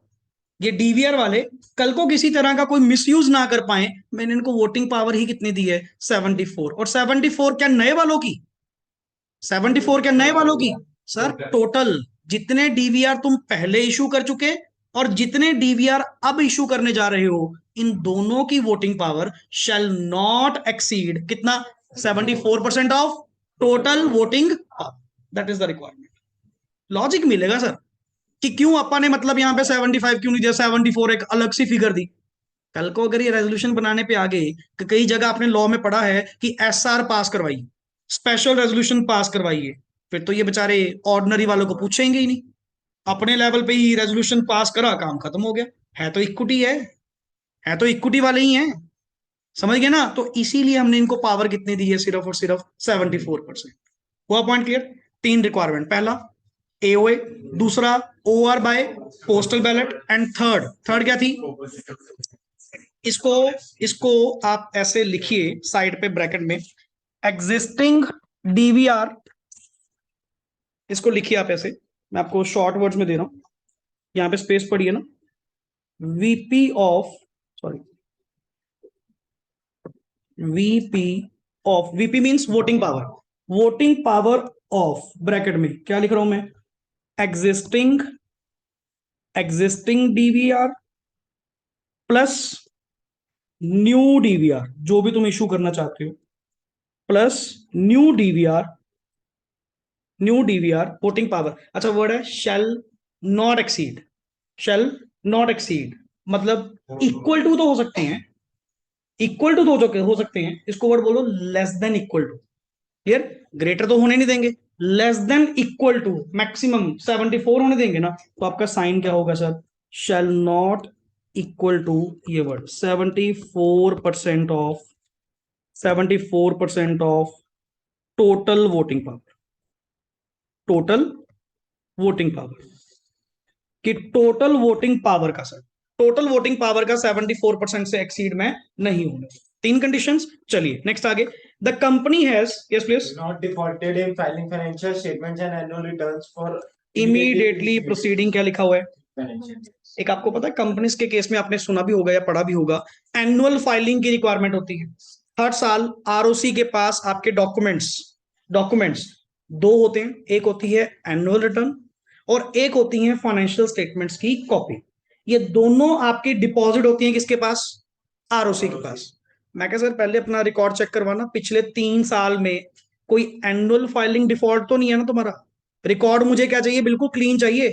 Speaker 1: ये DVR वाले कल को किसी तरह का कोई मिसयूज ना कर पाए, मैंने इनको वोटिंग पावर ही कितनी दी है, 74। और 74 क्या नए वालों की, 74 क्या नए वालों की? सर टोटल जितने DVR तुम पहले इशू कर चुके और जितने DVR अब इशू करने जा रहे हो, इन दोनों की voting power shell not exceed कितना, 74% of total voting power. That is the requirement. Logic मिलेगा सर कि क्यों अपा ने मतलब यहाँ पे 75 क्यों नहीं दिया, 74 एक अलग सी फिगर दी। कल को अगर ये रेजोल्यूशन बनाने पे आ गए कि कई जगह आपने लॉ में पढ़ा है कि SR पास करवाइए, स्पेशल रेजोल्यूशन पास करवाइए, फिर तो ये बेचारे ऑर्डिनरी वालों को पूछेंगे ही नहीं, अपने लेवल पे ही रेजोल्यूशन पास करा, काम खत्म हो गया। है तो इक्विटी है तो इक्विटी वाले ही हैं, समझ गए ना? तो इसीलिए हमने इनको पावर कितनी दी है, सिर्फ और सिर्फ 74%। हुआ पॉइंट क्लियर? तीन रिक्वायरमेंट, पहला AOA, दूसरा OR by postal ballot, and third, third क्या थी, इसको इसको आप ऐसे लिखिए साइड पे ब्रैकेट में, एग्जिस्टिंग DVR, इसको लिखिए आप ऐसे, मैं आपको शॉर्ट वर्ड्स में दे रहा हूं, यहां पे स्पेस पड़ी है ना, VP of, sorry, VP of, VP means voting power, voting power of, bracket में क्या लिख रहा हूं मैं, existing existing DVR plus new DVR, जो भी तुम इशू करना चाहते हो, plus new DVR voting power. अच्छा वर्ड है शैल not exceed, shell not exceed मतलब इक्वल टू तो हो सकते हैं, इक्वल टू तो हो सकते हैं, इसको वर्ड बोलो less than equal to. Clear, greater तो होने नहीं देंगे, less than equal to maximum 74 होने देंगे ना, तो आपका साइन क्या होगा sir, shall not equal to ये word 74% of total voting power, total voting power, कि टोटल वोटिंग पावर का सर, टोटल वोटिंग पावर का 74% से एक्सीड में नहीं होने। तीन कंडीशंस। चलिए नेक्स्ट आगे। The company has, yes please,
Speaker 2: Not defaulted in filing financial statements and annual returns for
Speaker 1: immediately proceeding, क्या लिखा हुआ है?
Speaker 2: financial.
Speaker 1: एक आपको पता है कंपनीज के केस में आपने सुना भी होगा या पढ़ा भी होगा, एनुअल फाइलिंग की रिक्वायरमेंट होती है। हर साल आरओसी के पास आपके डॉक्यूमेंट्स डॉक्यूमेंट्स दो होते हैं, एक होती है एनुअल रिटर्न और एक होती है फाइनेंशियल स्टेटमेंट्स की कॉपी। ये दोनों आपकी डिपॉजिट होती है किसके पास? आरओसी के पास। मैं कह सर पहले अपना रिकॉर्ड चेक करवाना, पिछले 3 साल में कोई एनुअल फाइलिंग डिफॉल्ट तो नहीं है ना तुम्हारा? रिकॉर्ड मुझे क्या चाहिए? बिल्कुल क्लीन चाहिए,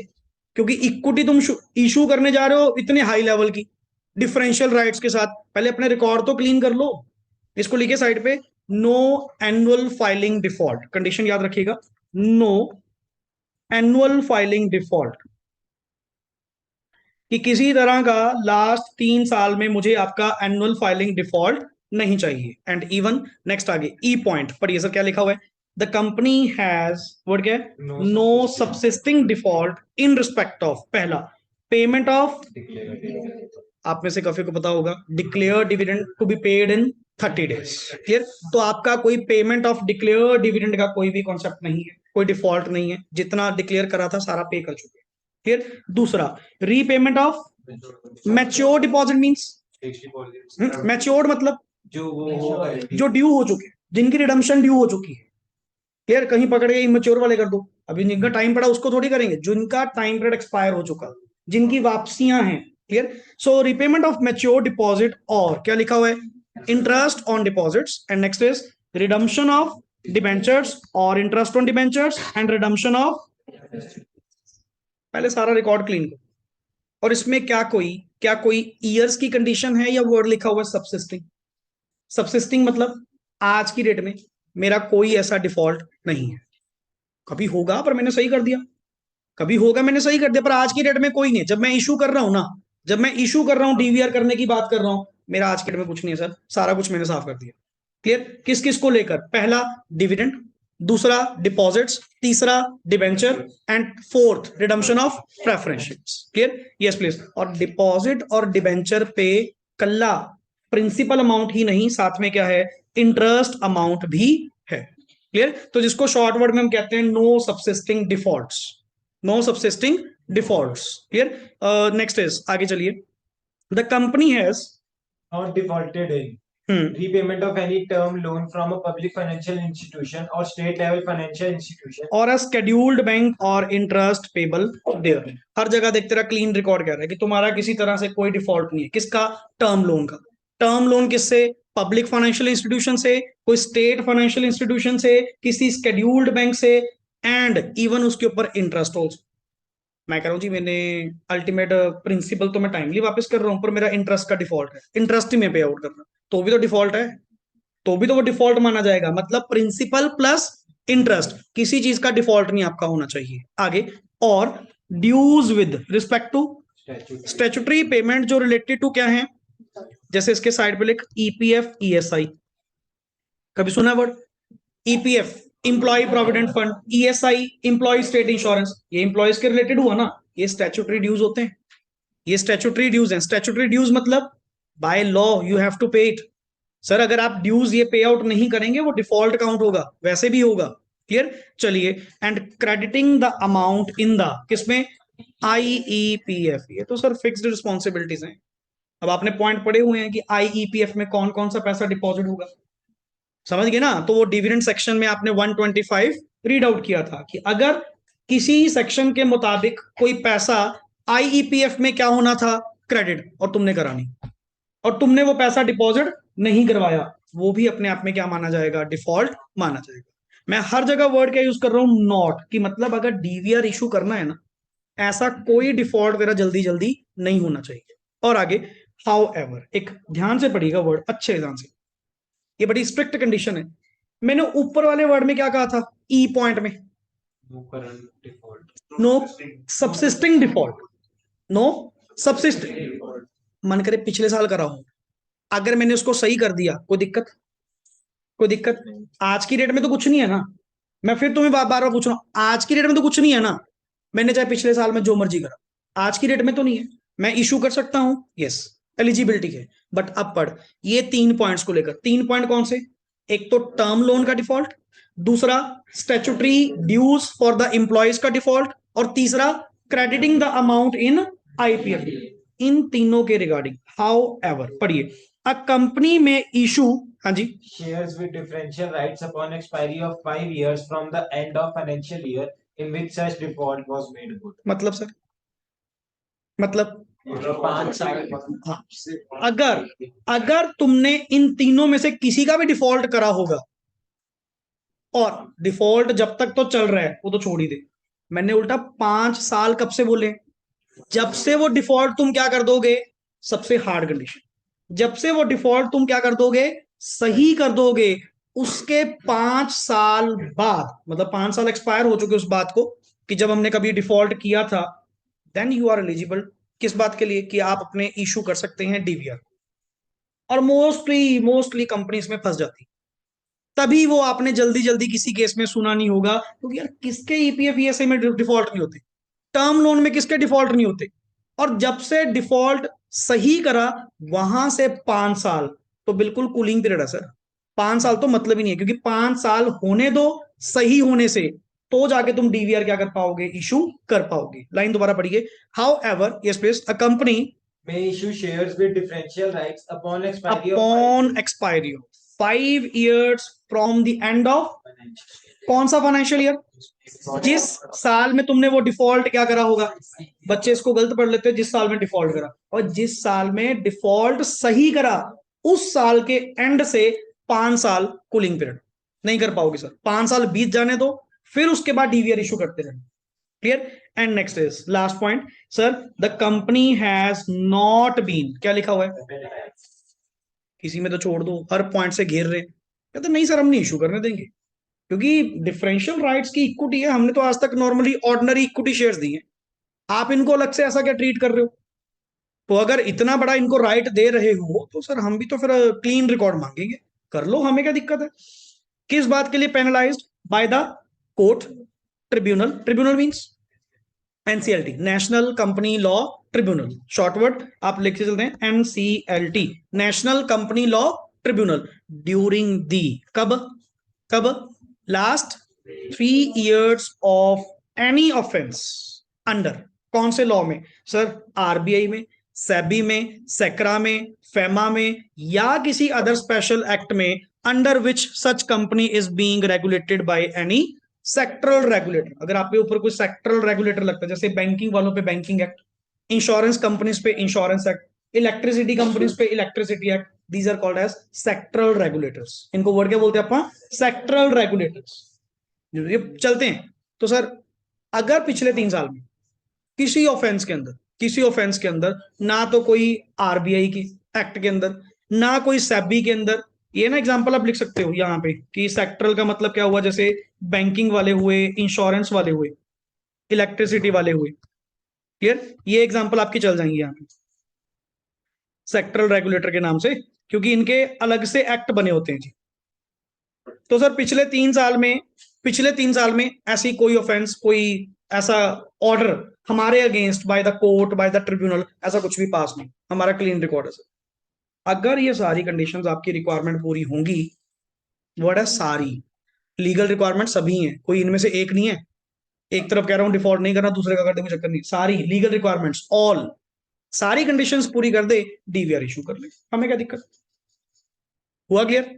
Speaker 1: क्योंकि इक्विटी तुम इशू करने जा रहे हो इतने हाई लेवल की डिफरेंशियल राइट्स के साथ। पहले अपने रिकॉर्ड तो क्लीन कर लो। इसको लिखे साइड पे, no annual filing default. Condition याद रखिएगा, नो एनुअल फाइलिंग डिफॉल्ट, कि किसी तरह का लास्ट 3 साल में मुझे आपका एनुअल फाइलिंग डिफॉल्ट नहीं चाहिए। एंड इवन नेक्स्ट आगे ई पॉइंट पर ये सर क्या लिखा हुआ है? द कंपनी हैज, वर्ड क्या है? No subsisting default in respect of, पहला पेमेंट ऑफ, आप में से काफी को पता होगा, declare dividend to be paid in 30 days. Clear? तो आपका कोई पेमेंट ऑफ डिक्लेयर डिविडेंड का कोई भी कॉन्सेप्ट नहीं है, कोई डिफॉल्ट नहीं है, जितना डिक्लेयर करा था सारा पे कर चुके। क्लियर? दूसरा, repayment of mature deposit means, matured मतलब जो ड्यू हो चुके, जिनकी रिडम्पशन ड्यू हो चुकी है। क्लियर? कहीं पकड़ के इमेच्योर वाले कर दो, अभी जिनका टाइम पड़ा उसको थोड़ी करेंगे, जिनका टाइम पीरियड एक्सपायर हो चुका, जिनकी वापसियां हैं। Clear? So repayment of mature deposit, और क्या लिखा हुआ है? Interest on deposits. And next is redemption of debentures और interest on debentures and redemption of, पहले सारा रिकॉर्ड क्लीन करो। और इसमें क्या कोई ईयर्स की कंडीशन है या वर्ड लिखा हुआ है सबसिस्टिंग? सबसिस्टिंग मतलब आज की डेट में मेरा कोई ऐसा डिफॉल्ट नहीं है। कभी होगा पर मैंने सही कर दिया, कभी होगा मैंने सही कर दिया, पर आज की डेट में कोई नहीं। जब मैं इशू कर रहा हूं ना, जब मैं इशू कर रहा हूं, डीवीआर करने की बात कर रहा हूं, मेरा आज की डेट में कुछ नहीं है सर, सारा कुछ मैंने साफ कर दिया। क्लियर? किस किस को लेकर? पहला डिविडेंड, दूसरा डिपॉजिट्स, तीसरा debenture and fourth redemption of preference shares. Clear? Yes please. और डिपॉजिट और डिबेंचर पे कल्ला प्रिंसिपल अमाउंट ही नहीं, साथ में क्या है? इंटरेस्ट अमाउंट भी है। क्लियर? तो जिसको शॉर्ट वर्ड में हम कहते हैं no subsisting defaults, no subsisting defaults. Clear? Next is, आगे चलिए। The company has
Speaker 2: Not defaulted in repayment of any term loan from a public financial institution or state level financial institution
Speaker 1: और शेड्यूल्ड बैंक और इंटरेस्ट पेबल देयर। हर जगह देखते रहा क्लीन रिकॉर्ड कह रहा है कि तुम्हारा किसी तरह से कोई डिफॉल्ट नहीं है। किसका? टर्म लोन का। टर्म लोन किससे? पब्लिक फाइनेंशियल इंस्टीट्यूशन से, कोई स्टेट फाइनेंशियल इंस्टीट्यूशन से, किसी शेड्यूल्ड बैंक से, एंड इवन उसके ऊपर इंटरेस्ट ऑल्सो। मैं कह रहा हूँ जी मैंने अल्टीमेट प्रिंसिपल तो मैं टाइमली वापस कर रहा हूँ, पर मेरा इंटरेस्ट का डिफॉल्ट है, इंटरेस्ट ही मैं पे आउट कर रहा हूँ, तो भी तो डिफॉल्ट है, तो भी तो वो डिफॉल्ट माना जाएगा। मतलब प्रिंसिपल प्लस इंटरेस्ट, किसी चीज का डिफॉल्ट नहीं आपका होना चाहिए। आगे, और dues with respect to statutory payment जो रिलेटेड टू क्या है, जैसे इसके साइड पे लिख ईपीएफ ईएसआई, कभी सुना word? EPF employ provident fund, ESI employ state insurance, ये इंप्लॉयज के रिलेटेड हुआ ना, ये स्टैट्यूटरी ड्यूज होते हैं, ये स्टैट्यूटरी ड्यूज हैं। स्टैट्यूटरी ड्यूज मतलब by law you have to pay it. Sir अगर आप ड्यूज ये पे आउट नहीं करेंगे वो डिफॉल्ट काउंट होगा, वैसे भी होगा। क्लियर? चलिए, and crediting the amount in the, किसमें? आईईपीएफ। ये तो सर फिक्स्ड रिस्पॉन्सिबिलिटीज हैं। अब आपने पॉइंट पढ़े हुए हैं कि आईईपीएफ में कौन कौन सा पैसा डिपॉजिट होगा, समझ गए ना? तो वो डिविडेंड सेक्शन में आपने 125 रीड आउट किया था कि अगर किसी सेक्शन के मुताबिक कोई पैसा आईईपीएफ में क्या होना था? क्रेडिट, और तुमने करा नहीं, और तुमने वो पैसा डिपॉजिट नहीं करवाया, वो भी अपने आप में क्या माना जाएगा? डिफॉल्ट माना जाएगा। मैं हर जगह वर्ड क्या यूज कर रहा हूं? नॉट, कि मतलब अगर डीवीआर इशू करना है ना, ऐसा कोई डिफॉल्ट वगैरह जल्दी जल्दी नहीं होना चाहिए। और आगे, हाउ एवर, एक ध्यान से पढ़िएगा वर्ड, अच्छे ध्यान से, ये बड़ी स्ट्रिक्ट कंडीशन है। मैंने ऊपर वाले वर्ड में क्या कहा था? ई पॉइंट में no subsisting default, no subsisting, मन करे पिछले साल करा हो, अगर मैंने उसको सही कर दिया, कोई दिक्कत? कोई दिक्कत? आज की डेट में तो कुछ नहीं है ना। मैं फिर तुम्हें बार बार पूछ रहा हूं, आज की डेट में तो कुछ नहीं है ना। मैंने चाहे पिछले साल में जो मर्जी करा, आज की डेट में तो नहीं है। मैं इशू कर सकता हूं, यस, एलिजिबिलिटी है। बट अब पढ़ ये 3 पॉइंट्स को लेकर। 3 पॉइंट कौन से? एक तो टर्म लोन का डिफॉल्ट, दूसरा statutory dues for the employees का डिफॉल्ट, और तीसरा crediting the amount in IEPF. इन तीनों के रिगार्डिंग हाउ एवर पढ़िए, अ कंपनी में इशू, हाँ जी,
Speaker 2: shares with differential rights upon expiry of 5 years from the end of financial year in which such default was made good.
Speaker 1: मतलब सर, मतलब
Speaker 2: 5 साल
Speaker 1: हाँ, अगर अगर तुमने इन तीनों में से किसी का भी डिफॉल्ट करा होगा, और डिफॉल्ट जब तक तो चल रहा है वो तो छोड़ ही दे, मैंने उल्टा 5 साल कब से बोले? जब से वो डिफॉल्ट तुम क्या कर दोगे, सबसे हार्ड कंडीशन, जब से वो डिफॉल्ट तुम क्या कर दोगे, सही कर दोगे, उसके 5 साल बाद, मतलब 5 साल एक्सपायर हो चुके उस बात को कि जब हमने कभी डिफॉल्ट किया था, देन यू आर एलिजिबल। किस बात के लिए? कि आप अपने इशू कर सकते हैं डीवीआर। और मोस्टली मोस्टली कंपनी इसमें फंस जाती, तभी वो आपने जल्दी जल्दी किसी केस में सुना नहीं होगा, क्योंकि यार किसके ईपीएफ ईएसआई में डिफॉल्ट नहीं होते, टर्म लोन में किसके डिफॉल्ट नहीं होते। और जब से डिफॉल्ट सही करा, वहां से 5 साल तो बिल्कुल कूलिंग पीरियड है सर। 5 साल तो मतलब ही नहीं है, क्योंकि 5 साल होने दो सही होने से, तो जाके तुम डीवीआर क्या कर पाओगे, इशू कर पाओगे। लाइन दोबारा पढ़िए, how ever, yes please, a company
Speaker 2: may issue shares with differential rights upon expiry of
Speaker 1: upon expiry of 5 years from the end of कौन सा फाइनेंशियल ईयर? जिस साल में तुमने वो डिफॉल्ट क्या करा होगा, बच्चे इसको गलत पढ़ लेते हैं, जिस साल में डिफॉल्ट करा, और जिस साल में डिफॉल्ट सही करा, उस साल के एंड से 5 साल कूलिंग पीरियड। नहीं कर पाओगे सर, 5 साल बीत जाने दो, फिर उसके बाद डीवीआर इशू करते रहना। Clear? And next is last point sir, the company has not been, क्या लिखा हुआ है? किसी में तो छोड़ दो, हर पॉइंट से घेर रहे, कहते नहीं सर हम नहीं इशू करने देंगे, क्योंकि डिफरेंशियल राइट्स की इक्विटी है, हमने तो आज तक नॉर्मली ऑर्डिनरी इक्विटी शेयर्स दी है, आप इनको अलग से ऐसा क्या ट्रीट कर रहे हो? तो अगर इतना बड़ा इनको राइट दे रहे हो, तो सर हम भी तो फिर क्लीन रिकॉर्ड मांगेंगे, कर लो, हमें क्या दिक्कत है? किस बात के लिए penalised by the court? Tribunal, tribunal means NCLT, national company law tribunal, short word आप लिख के चलते हैं NCLT, national company law tribunal, during the, कब कब, last 3 years of any offence under कौन से लॉ में सर? आरबीआई में, सेबी में, सेक्रा में, फेमा में, या किसी अदर स्पेशल एक्ट में under which such company is being regulated by any sectoral regulator. अगर आपके ऊपर कोई सेक्टरल रेगुलेटर लगता है, जैसे बैंकिंग वालों पे बैंकिंग एक्ट, इंश्योरेंस कंपनीज पे इंश्योरेंस एक्ट, इलेक्ट्रिसिटी कंपनीज पे electricity act, these are called as sectoral regulators. इनको वर्ड क्या बोलते हैं अपन? Sectoral regulators. ये चलते हैं। तो सर अगर पिछले 3 साल में किसी ऑफेंस के अंदर, किसी ऑफेंस के अंदर ना तो कोई आरबीआई की एक्ट के अंदर, ना कोई सेबी के अंदर, ये ना एग्जांपल आप लिख सकते हो यहाँ पे कि सेक्टरल का मतलब क्या हुआ, जैसे बैंकिंग वाले हुए, इंश्योरेंस वाले हुए, इलेक्ट्रिसिटी वाले हुए। क्लियर? ये एग्जांपल आपकी चल जाएंगे यहाँ पे सेक्टरल रेगुलेटर के नाम से, क्योंकि इनके अलग से एक्ट बने होते हैं जी। तो सर पिछले 3 साल में ऐसी कोई ऑफेंस, कोई ऐसा ऑर्डर हमारे against by the court, by the tribunal, ऐसा कुछ भी पास नहीं, हमारा क्लीन रिकॉर्ड है सर। अगर ये सारी कंडीशंस आपकी रिक्वायरमेंट पूरी होंगी, वर्ड है सारी, लीगल रिक्वायरमेंट सभी हैं, कोई इनमें से एक नहीं है, एक तरफ कह रहा हूं डिफॉल्ट नहीं करना, दूसरे का करते कोई चक्कर नहीं, सारी लीगल रिक्वायरमेंट्स ऑल, सारी कंडीशंस पूरी कर दे, डीवीआर इशू कर ले, हमें क्या दिक्कत? हुआ क्लियर?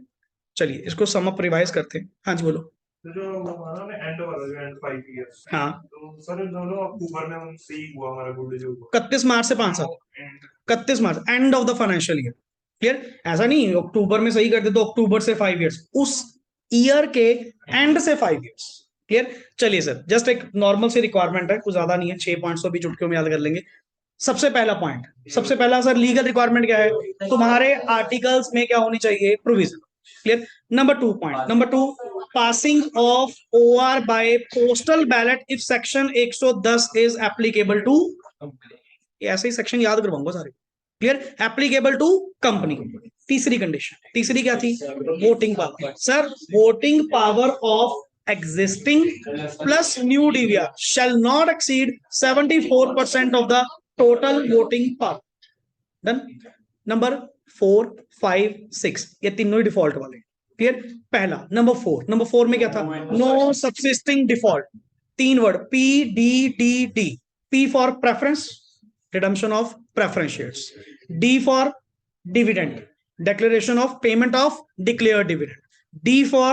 Speaker 1: चलिए इसको सम अप रिवाइज करते हैं। हाँ जी बोलो।
Speaker 3: तो जो हमारा ना एंड वाला जो एंड 5 इयर्स,
Speaker 1: हाँ
Speaker 3: तो सर दोनों अक्टूबर में उनसे ही हुआ हमारा गुड जो हुआ
Speaker 1: 31 मार्च से 5 साल,
Speaker 3: and
Speaker 1: 31 March end of the financial year. Clear? ऐसा नहीं अक्टूबर में सही कर दे तो अक्टूबर से 5 years, उस ईयर के एंड से 5 years। क्लियर? चलिए सर जस्ट एक नॉर्मल सी रिक्वायरमेंट है, कुछ ज्यादा नहीं है, 6 पॉइंट्स तो भी चुटकियों में याद कर लेंगे। सबसे पहला पॉइंट, सबसे पहला सर लीगल रिक्वायरमेंट क्या है, तुम्हारे आर्टिकल्स में क्या होनी चाहिए, provision. Clear? Number 2 point, number 2, passing of OR by postal ballot if section 110 is applicable to, ऐसे ही सेक्शन याद करवाऊंगा सारे। Clear, applicable to company. तीसरी कंडीशन, तीसरी क्या थी, voting power. Sir voting power of existing plus new DVR shall not exceed 74% of the total voting power. Done. Number 4, 5, 6 ये तीनों ही डिफॉल्ट वाले। क्लियर। पहला नंबर 4, नंबर 4 में क्या था, no subsisting default. 3 word P D D D. P for preference, redemption of preference shares. D for dividend, declaration of payment of declared dividend. D for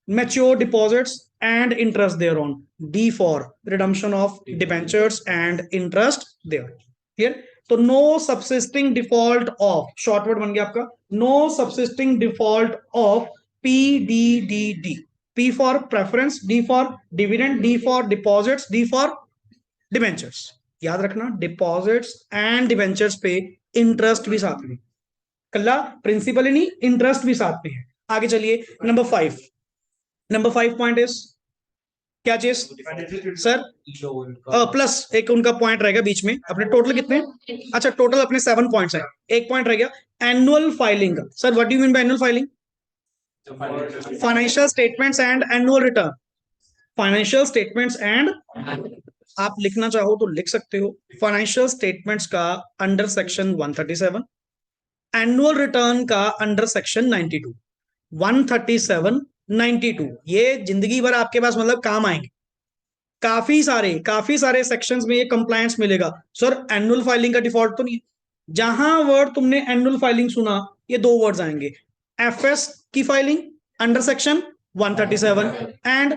Speaker 1: mature deposits and interest thereon. D for redemption of debentures and interest there. Clear? तो no subsisting default of, short word बन गया आपका, no subsisting default of P D D D. P for preference, D for dividend, D for deposits, D for debentures. याद रखना डिपॉजिट्स एंड डिबेंचर्स पे इंटरेस्ट भी साथ में, कल्ला प्रिंसिपल ही नहीं इंटरेस्ट भी साथ में है। आगे चलिए नंबर 5। नंबर 5 पॉइंट इज क्या चीज सर, प्लस एक उनका पॉइंट रहेगा बीच में। अपने टोटल कितने, अच्छा टोटल अपने 7 पॉइंट्स हैं, एक पॉइंट रह गया annual filing. Sir what do you mean by annual filing, financial statements and annual return. Financial statements and, आप लिखना चाहो तो लिख सकते हो, फाइनेंशियल स्टेटमेंट्स का अंडर सेक्शन 137, एनुअल रिटर्न का अंडर सेक्शन 92। 137, 92 ये जिंदगी भर आपके पास मतलब काम आएंगे। काफी सारे सेक्शंस में ये कंप्लायंस मिलेगा। सर एनुअल फाइलिंग का डिफॉल्ट तो नहीं है, जहां वर्ड तुमने एनुअल फाइलिंग सुना ये 2 वर्ड्स आएंगे, एफएस की filing under section 137 and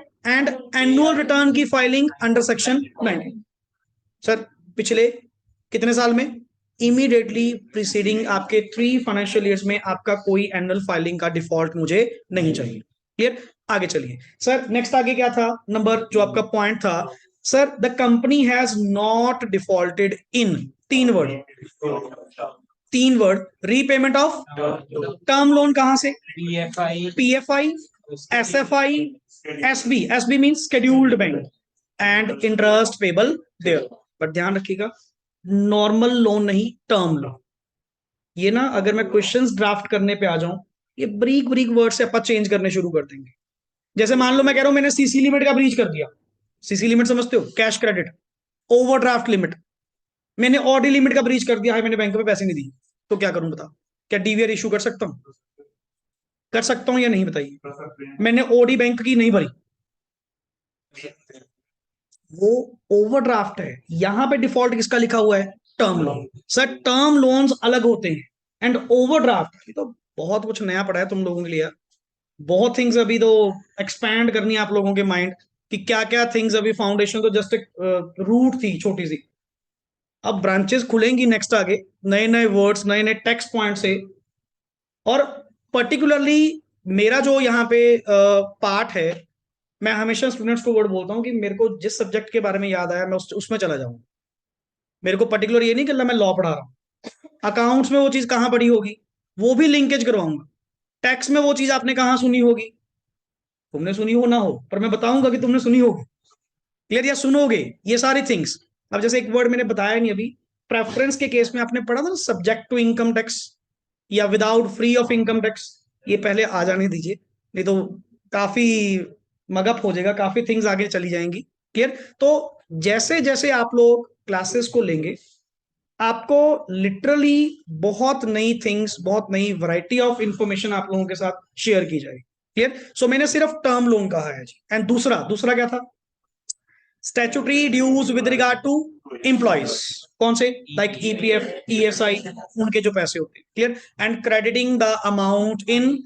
Speaker 1: annual return की फाइलिंग अंडर सेक्शन 90। सर पिछले कितने साल में, इमीडिएटली प्रीसीडिंग आपके 3 फाइनेंशियल ईयर्स में आपका कोई एनुअल फाइलिंग का डिफॉल्ट मुझे नहीं चाहिए। क्लियर। आगे चलिए सर, नेक्स्ट आगे क्या था, नंबर जो आपका पॉइंट था, sir the company has not defaulted in, 3 word, repayment of term loan, कहां से, PFI, SFI, SB, SB means scheduled bank, and interest payable there. But ध्यान रखिएगा नॉर्मल लोन नहीं, टर्म लोन। ये ना अगर मैं क्वेश्चंस ड्राफ्ट करने पे आ जाऊं, ये ब्रीक ब्रीक वर्ड से अपन चेंज करने शुरू कर देंगे। जैसे मान लो मैं कह रहा हूं मैंने सीसी लिमिट का ब्रीच कर दिया। सीसी लिमिट समझते हो, कैश क्रेडिट, ओवरड्राफ्ट लिमिट। मैंने ऑडी लिमिट का ब्रीच कर दिया है, मैंने बैंक में पैसे नहीं दिए, तो क्या करूं बताओ, क्या डीवीआर इशू कर सकता हूं, कर सकता हूं या नहीं बताइए। मैंने ओडी बैंक की नहीं भरी, वो ओवरड्राफ्ट है। यहां पे डिफॉल्ट किसका लिखा हुआ है, term loan. Sir term loans अलग होते हैं एंड ओवरड्राफ्ट, तो बहुत कुछ नया पड़ा है तुम लोगों के लिए, बहुत थिंग्स अभी तो एक्सपैंड करनी है आप लोगों के माइंड कि क्या क्या थिंग्स। अभी फाउंडेशन तो जस्ट एक रूट थी छोटी सी, अब ब्रांचेस खुलेंगी नेक्स्ट आगे, नए नए वर्ड्स, नए नए टेक्स्ट पॉइंट से। और पर्टिकुलरली मेरा जो यहाँ पे पार्ट है, मैं हमेशा स्टूडेंट्स को वर्ड बोलता हूँ कि मेरे को जिस सब्जेक्ट के बारे में याद आया मैं उसमें चला जाऊंगा। मेरे को पर्टिकुलर ये नहीं कि मैं लॉ पढ़ा रहा हूँ, अकाउंट्स में वो चीज कहाँ पढ़ी होगी वो भी लिंकेज करवाऊंगा, टैक्स में वो चीज आपने कहाँ सुनी होगी, तुमने सुनी हो ना हो पर मैं बताऊंगा कि तुमने सुनी होगी। क्लियर, या सुनोगे, ये सारी थिंग्स। अब जैसे एक वर्ड मैंने बताया नहीं अभी, प्रेफरेंस के केस में आपने पढ़ा था ना, सब्जेक्ट टू इनकम टैक्स या without free of income tax. ये पहले आ जाने दीजिए, नहीं तो काफी मगअप हो जाएगा, काफी थिंग्स आगे चली जाएंगी। क्लियर। तो जैसे जैसे आप लोग क्लासेस को लेंगे, आपको लिटरली बहुत नई थिंग्स, बहुत नई वैरायटी ऑफ इंफॉर्मेशन आप लोगों के साथ शेयर की जाएगी। क्लियर। सो मैंने सिर्फ टर्म लोन कहा है जी। एंड दूसरा क्या था, statutory dues with regard to employees, कौन से, लाइक ईपीएफ, ईएसआई, उनके जो पैसे होते हैं। Clear. And crediting the amount in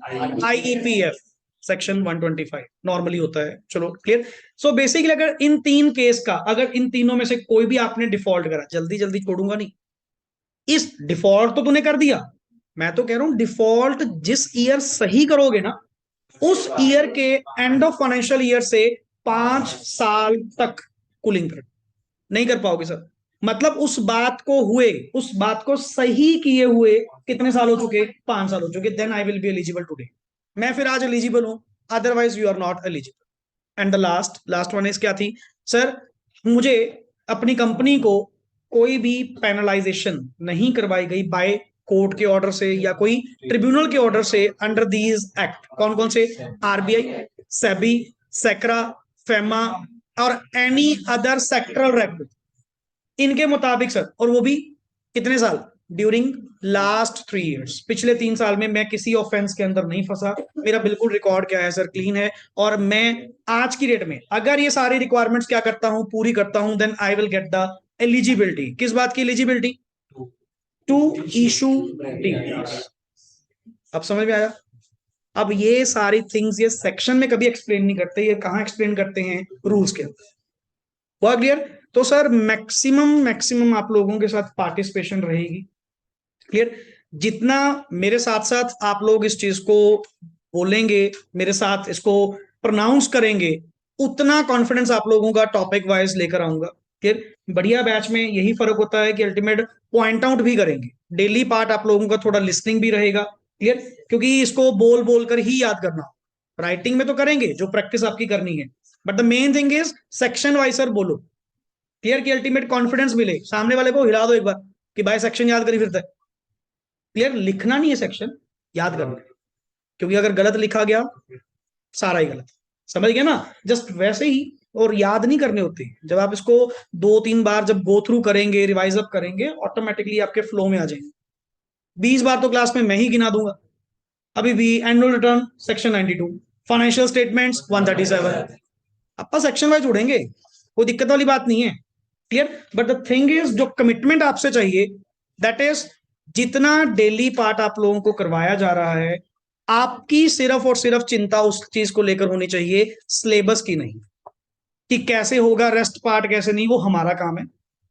Speaker 1: IEPF, section 125 normally होता है। चलो क्लियर। सो बेसिकली अगर इन 3 केस का, अगर इन तीनों में से कोई भी आपने डिफॉल्ट करा, जल्दी जल्दी छोड़ूंगा नहीं, इस डिफॉल्ट तो तूने कर दिया, मैं तो कह रहा हूं डिफॉल्ट जिस ईयर सही करोगे ना, उस ईयर के एंड ऑफ फाइनेंशियल ईयर से 5 साल तक कूलिंग पीरियड नहीं कर पाओगे सर। मतलब उस बात को सही किए हुए कितने साल हो चुके, 5 साल हो चुके, then I will be eligible today. मैं फिर आज एलिजिबल हूं, otherwise you are not eligible. And the last one is क्या थी सर, मुझे अपनी कंपनी को कोई भी पेनलाइजेशन नहीं करवाई गई बाय कोर्ट के ऑर्डर से या कोई ट्रिब्यूनल के ऑर्डर से अंडर दीज एक्ट, कौन कौन से? आरबीआई, सेबी, सेक्रा, फेमा और एनी अदर सेक्टरल रेगुलेटर, इनके मुताबिक सर। और वो भी कितने साल? ड्यूरिंग लास्ट 3 years, पिछले 3 साल में मैं किसी ऑफेंस के अंदर नहीं फंसा, मेरा बिल्कुल रिकॉर्ड क्या है सर, क्लीन है। और मैं आज की डेट में अगर ये सारी रिक्वायरमेंट्स क्या करता हूं, पूरी करता हूं, then I will get the eligibility. किस बात की एलिजिबिलिटी? To issue DDs. अब समझ में आया? अब ये सारी थिंग्स ये सेक्शन में कभी एक्सप्लेन नहीं करते, ये कहां एक्सप्लेन करते हैं? रूल्स के अंदर। हुआ क्लियर? तो सर मैक्सिमम आप लोगों के साथ पार्टिसिपेशन रहेगी। क्लियर? जितना मेरे साथ साथ आप लोग इस चीज को बोलेंगे, मेरे साथ इसको प्रोनाउंस करेंगे, उतना कॉन्फिडेंस आप लोगों का टॉपिक वाइज लेकर आऊंगा। क्लियर? बढ़िया बैच में यही फर्क होता है कि अल्टीमेट पॉइंट आउट भी करेंगे, डेली पार्ट आप लोगों का थोड़ा लिसनिंग भी रहेगा। क्लियर? क्योंकि इसको बोल बोल कर ही याद करना, राइटिंग में तो करेंगे जो प्रैक्टिस आपकी करनी है, but the main thing is section wise sir बोलो। क्लियर? कि अल्टीमेट कॉन्फिडेंस मिले, सामने वाले को हिला दो एक बार कि भाई सेक्शन याद करी फिरता है। क्लियर? लिखना नहीं है सेक्शन, याद करना है, क्योंकि अगर गलत लिखा गया सारा ही गलत। समझ गया ना? जस्ट वैसे ही, और याद नहीं करने होते। जब आप इसको 2-3 बार जब गो थ्रू करेंगे, रिवाइज अप करेंगे, ऑटोमेटिकली आपके फ्लो में आ जाएंगे। 20 बार तो क्लास में मैं ही गिना दूंगा। अभी भी annual return section 92, financial statements 137, आपका सेक्शन वाइज उड़ेंगे, कोई दिक्कत वाली बात नहीं है। Clear? But the thing is, जो कमिटमेंट आपसे चाहिए दैट इज, जितना डेली पार्ट आप लोगों को करवाया जा रहा है, आपकी सिर्फ और सिर्फ चिंता उस चीज को लेकर होनी चाहिए, सिलेबस की नहीं। कि कैसे होगा रेस्ट पार्ट, कैसे नहीं, वो हमारा काम है,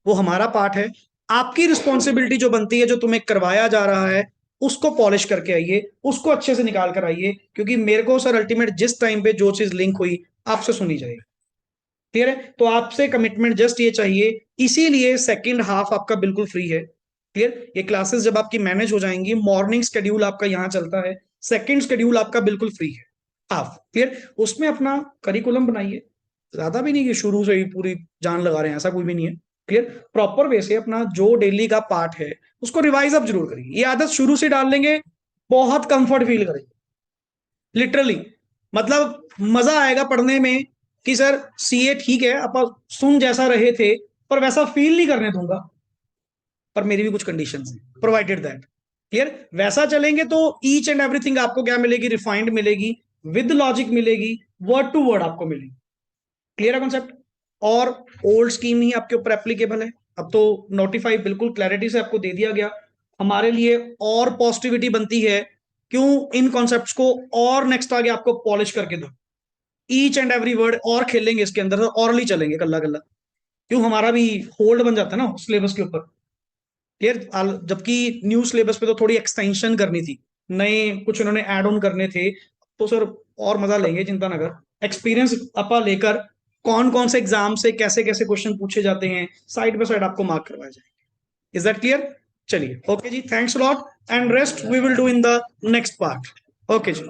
Speaker 1: वो हमारा पार्ट है। आपकी रिस्पॉन्सिबिलिटी जो बनती है, जो तुम्हें करवाया जा रहा है, उसको पॉलिश करके आइए, उसको अच्छे से निकाल कर आइए। क्योंकि मेरे को सर अल्टीमेट जिस टाइम पे जो चीज लिंक हुई आपसे सुनी जाएगी। क्लियर है? तो आपसे कमिटमेंट जस्ट ये चाहिए, इसीलिए सेकंड हाफ आपका बिल्कुल फ्री है। क्लियर? ये क्लासेस जब आपकी मैनेज हो जाएंगी, मॉर्निंग शेड्यूल आपका यहाँ चलता है, सेकंड शेड्यूल आपका बिल्कुल फ्री है हाफ। क्लियर? उसमें अपना करिकुलम बनाइए, ज्यादा भी नहीं कि शुरू से ही पूरी जान लगा रहे हैं, ऐसा कोई भी नहीं है। क्लियर? प्रॉपर वे से अपना जो डेली का पार्ट है उसको रिवाइज अप जरूर करिए। ये आदत शुरू से डाल लेंगे, बहुत कंफर्ट फील करेंगे, लिटरली। मतलब मजा आएगा पढ़ने में कि सर सीए ठीक है, आप सुन जैसा रहे थे, पर वैसा फील नहीं करने दूंगा, पर मेरी भी कुछ कंडीशंस हैं, प्रोवाइडेड दैट। क्लियर? वैसा चलेंगे तो ईच एंड एवरीथिंग आपको क्या मिलेगी? रिफाइंड मिलेगी, विद लॉजिक मिलेगी, वर्ड टू वर्ड आपको मिलेगी। क्लियर है कॉन्सेप्ट? और ओल्ड स्कीम ही आपके ऊपर एप्लीकेबल है। अब तो नोटिफाई बिल्कुल क्लैरिटी से आपको दे दिया गया, हमारे लिए और पॉजिटिविटी बनती है क्यों इन कॉन्सेप्ट्स को और नेक्स्ट आगे आपको पॉलिश करके दो, ईच एंड एवरी वर्ड और खेलेंगे इसके अंदर, ऑरली चलेंगे कल्ला कल्ला, क्यों हमारा भी होल्ड बन जाता है ना सिलेबस के ऊपर। क्लियर? जबकि न्यू सिलेबस पे तो थोड़ी एक्सटेंशन करनी थी, नए कुछ उन्होंने ऐड ऑन करने थे, तो सर और मजा लेंगे, चिंता ना कर। एक्सपीरियंस अपा लेकर कौन कौन से एग्जाम से कैसे कैसे क्वेश्चन पूछे जाते हैं, साइड बाय साइड आपको मार्क करवाए जाएंगे। Is that clear? चलिए, ओके जी, thanks lot, and rest we will do in the next part. Okay ji.